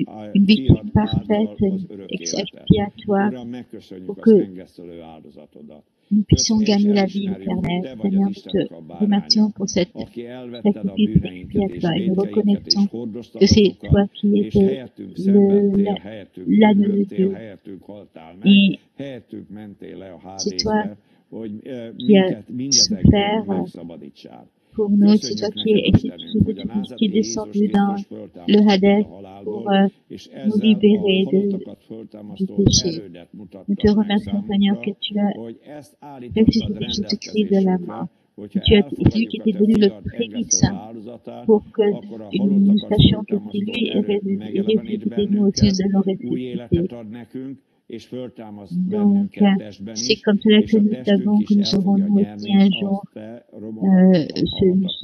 a te fiad által az örök életet. Uram, megköszönjük az engesztelő áldozatodat. Nous puissions gagner la vie éternelle. Seigneur, nous te remercions pour cette sacrifice expiatoire et nous reconnaissons que c'est toi qui étais l'agneau de Dieu. Et c'est toi qui as souffert pour nous, c'est toi qui es descendu dans le Hadès pour nous libérer du péché. Nous te remercions, Seigneur, que tu as ressuscité Jésus-Christ de la mort. Tu es celui qui était devenu le prémice pour que nous sachions que si lui est ressuscité, nous aussi nous allons ressusciter. Donc, c'est comme cela que nous savons que nous aurons nous aussi un jour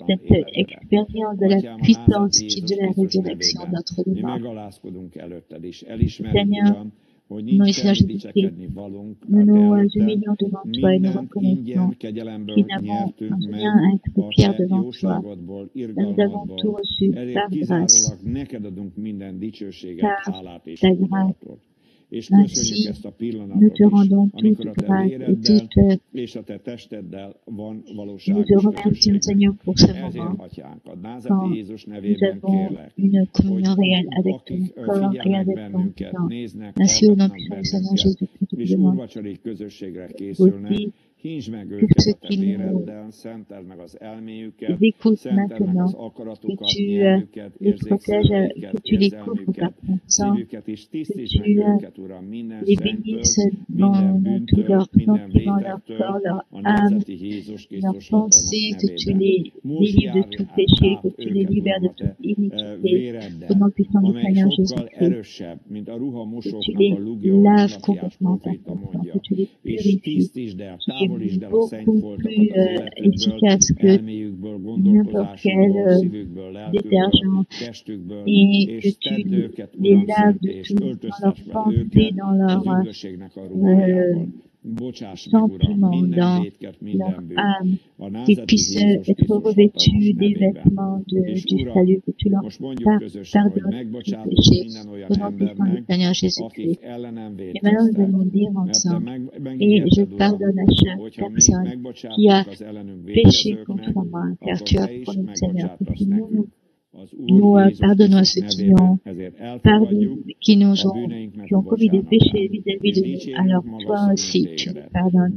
cette expérience de la puissance de la résurrection de notre mort. Seigneur, nous les Seigneur Jésus-Christ, nous nous humilions devant toi et nous reconnaissons que nous n'avons rien à être fiers devant toi. Nous avons tout reçu par grâce, par ta grâce. Ainsi, nous te rendons toute grâce et toute... Nous te remercions, Seigneur, pour ce moment, quand nous avons une communion réelle avec ton corps et avec ton sang. Ainsi, au nom du Seigneur Jésus-Christ, nous te demandons aussi que ceux qui nous écoutent maintenant, que tu les protèges, que tu les couvres par ton sang, que tu les bénisses dans tout leur sentiment, leur corps, leur âme, leur pensée, que tu les délivres de tout péché, que tu les libères de toute iniquité, au nom puissant du Seigneur Jésus-Christ, que tu les laves complètement par ton sang, que tu les purifies, qui est beaucoup plus efficace que n'importe quel détergent, et que tu les laves de tout dans leur pensée, dans leur sentiments, dans leur âme, qu'ils puissent être revêtus des vêtements du salut, que tu leur pardonnes tous les péchés, au nom puissant du Seigneur Jésus-Christ. Et maintenant, nous allons dire ensemble, et je pardonne à chaque personne qui a péché contre moi, car tu as promis, Seigneur, que si nous pardonnons à ceux qui ont commis des péchés vis-à-vis de nous, alors toi aussi tu nous pardonnes.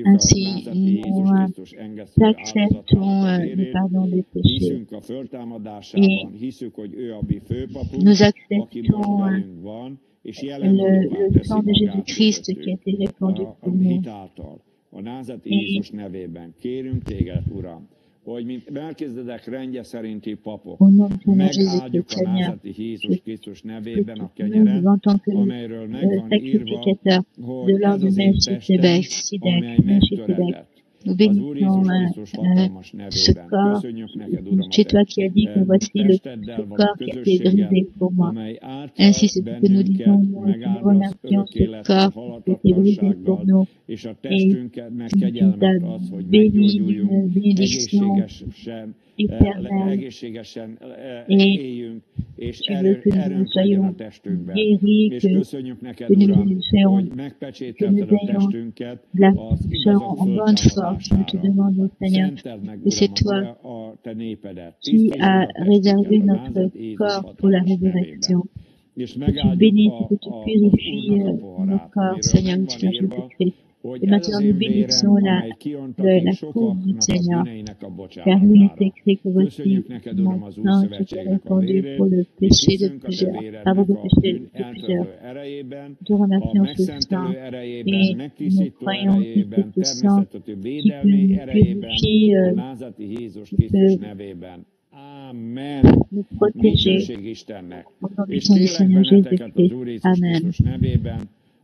Ainsi, nous acceptons le pardon des péchés. Et nous acceptons le sang de Jésus-Christ qui a été répandu pour nous. Hogy mint Melkizdedek rendje szerinti papok, megáldjuk a názáreti Jézus Krisztus nevében a kenyeret, amelyről megvan írva, hogy ez az én testem, amely megtöretett. Az Úr Jézus Krisztus hatalmas nevében. Köszönjük neked, Uram, a te testeddel való közösséget, amely átjár bennünket, megáldasz örök élettel, halatatlansággal, és a testünknek kegyelmet az, hogy meggyógyuljunk, egészségesen éljünk, és erőnk legyen a testünkben. És köszönjük neked, Uram, hogy megpecsételted a testünket az igazak föltámadására. Szenteld meg, Uram, a te népedet. Qui a réservé notre corps pour la résurrection. Que tu bénisses et que tu purifies notre corps, Seigneur, Jésus-Christ. hogy Et ez az maintenant, nous én vérem, bénissons amely kiontatik la coupe du sokaknak a Seigneur, bűneinek a car il est bocsánatára. écrit que voici Köszönjük neked, Uram, mon az új sang qui est szövetségnek a répandu vérét, pour le és péché de hiszünk a te plusieurs, pardon, vérednek le a péché bűn de plusieurs. eltörlő erejében, Nous a remercions ce megszentelő sang erejében, et nous megtisztító croyons que erejében, c'est ce sang természetű qui védelmi nous erejében, purifie, a názáreti Jézus qui Krisztus peut nevében. Ámen. nous protéger Dicsőség Istennek. au nom du És sang du kérlek Seigneur benneteket az Jésus-Christ. Úr Jézus Amen. Krisztus nevében,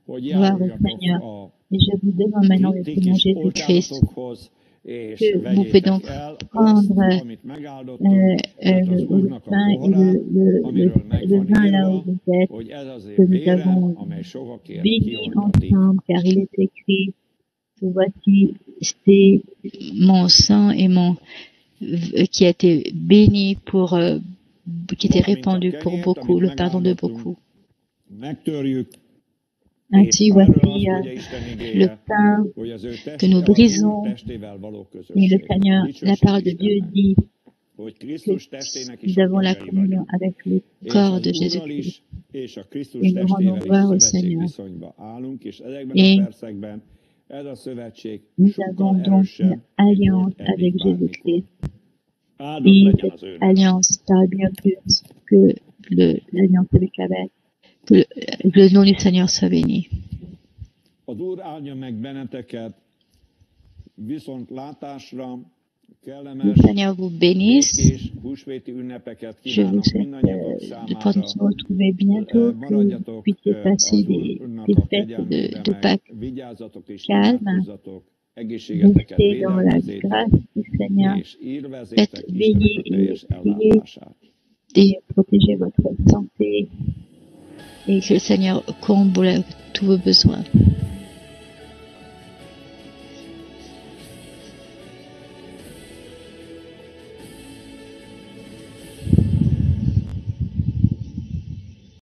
hogy Gloire au járuljatok Seigneur. a Et je vous demande maintenant le ti Seigneur kis Jésus-Christ oltáratokhoz, és que vous pouvez vegyétek donc el azt, prendre amit megáldottunk, tehát az le Úrnak a pain et poharát, amiről meg le van vin là où írva, vous êtes, hogy ez az que én nous vérem, avons amely sokakért béni kiontatik. ensemble, car il est écrit, voici, c'est mon sang et qui a été béni pour, qui était répandu pour beaucoup, le pardon de beaucoup. Megtörjük, Ainsi, voici le pain que nous brisons, et le Seigneur, la parole de Dieu dit que nous avons la communion avec le corps de Jésus-Christ. Et nous rendons gloire au Seigneur. Et nous avons donc une alliance avec Jésus-Christ. Et cette alliance parle bien plus que l'alliance avec Abel. Que le nom du Seigneur soit béni. Az Úr áldja meg benneteket viszontlátásra, kellemes, Le Seigneur vous bénisse. békés húsvéti ünnepeket Je vous kívánok souhaite mindannyiatok de számára. pouvoir se retrouver bientôt, que vous Maradjatok puissiez passer az Úrnak a des fêtes kegyelmében, de Pâques vigyázzatok és calmes. imádkozzatok, egészségeteket Restez dans la védelmezzétek, grâce du Seigneur. és írvezzétek Faites Istennek a veiller teljes et priez ellátását. et protégez votre santé et que le Seigneur comble tous vos besoins.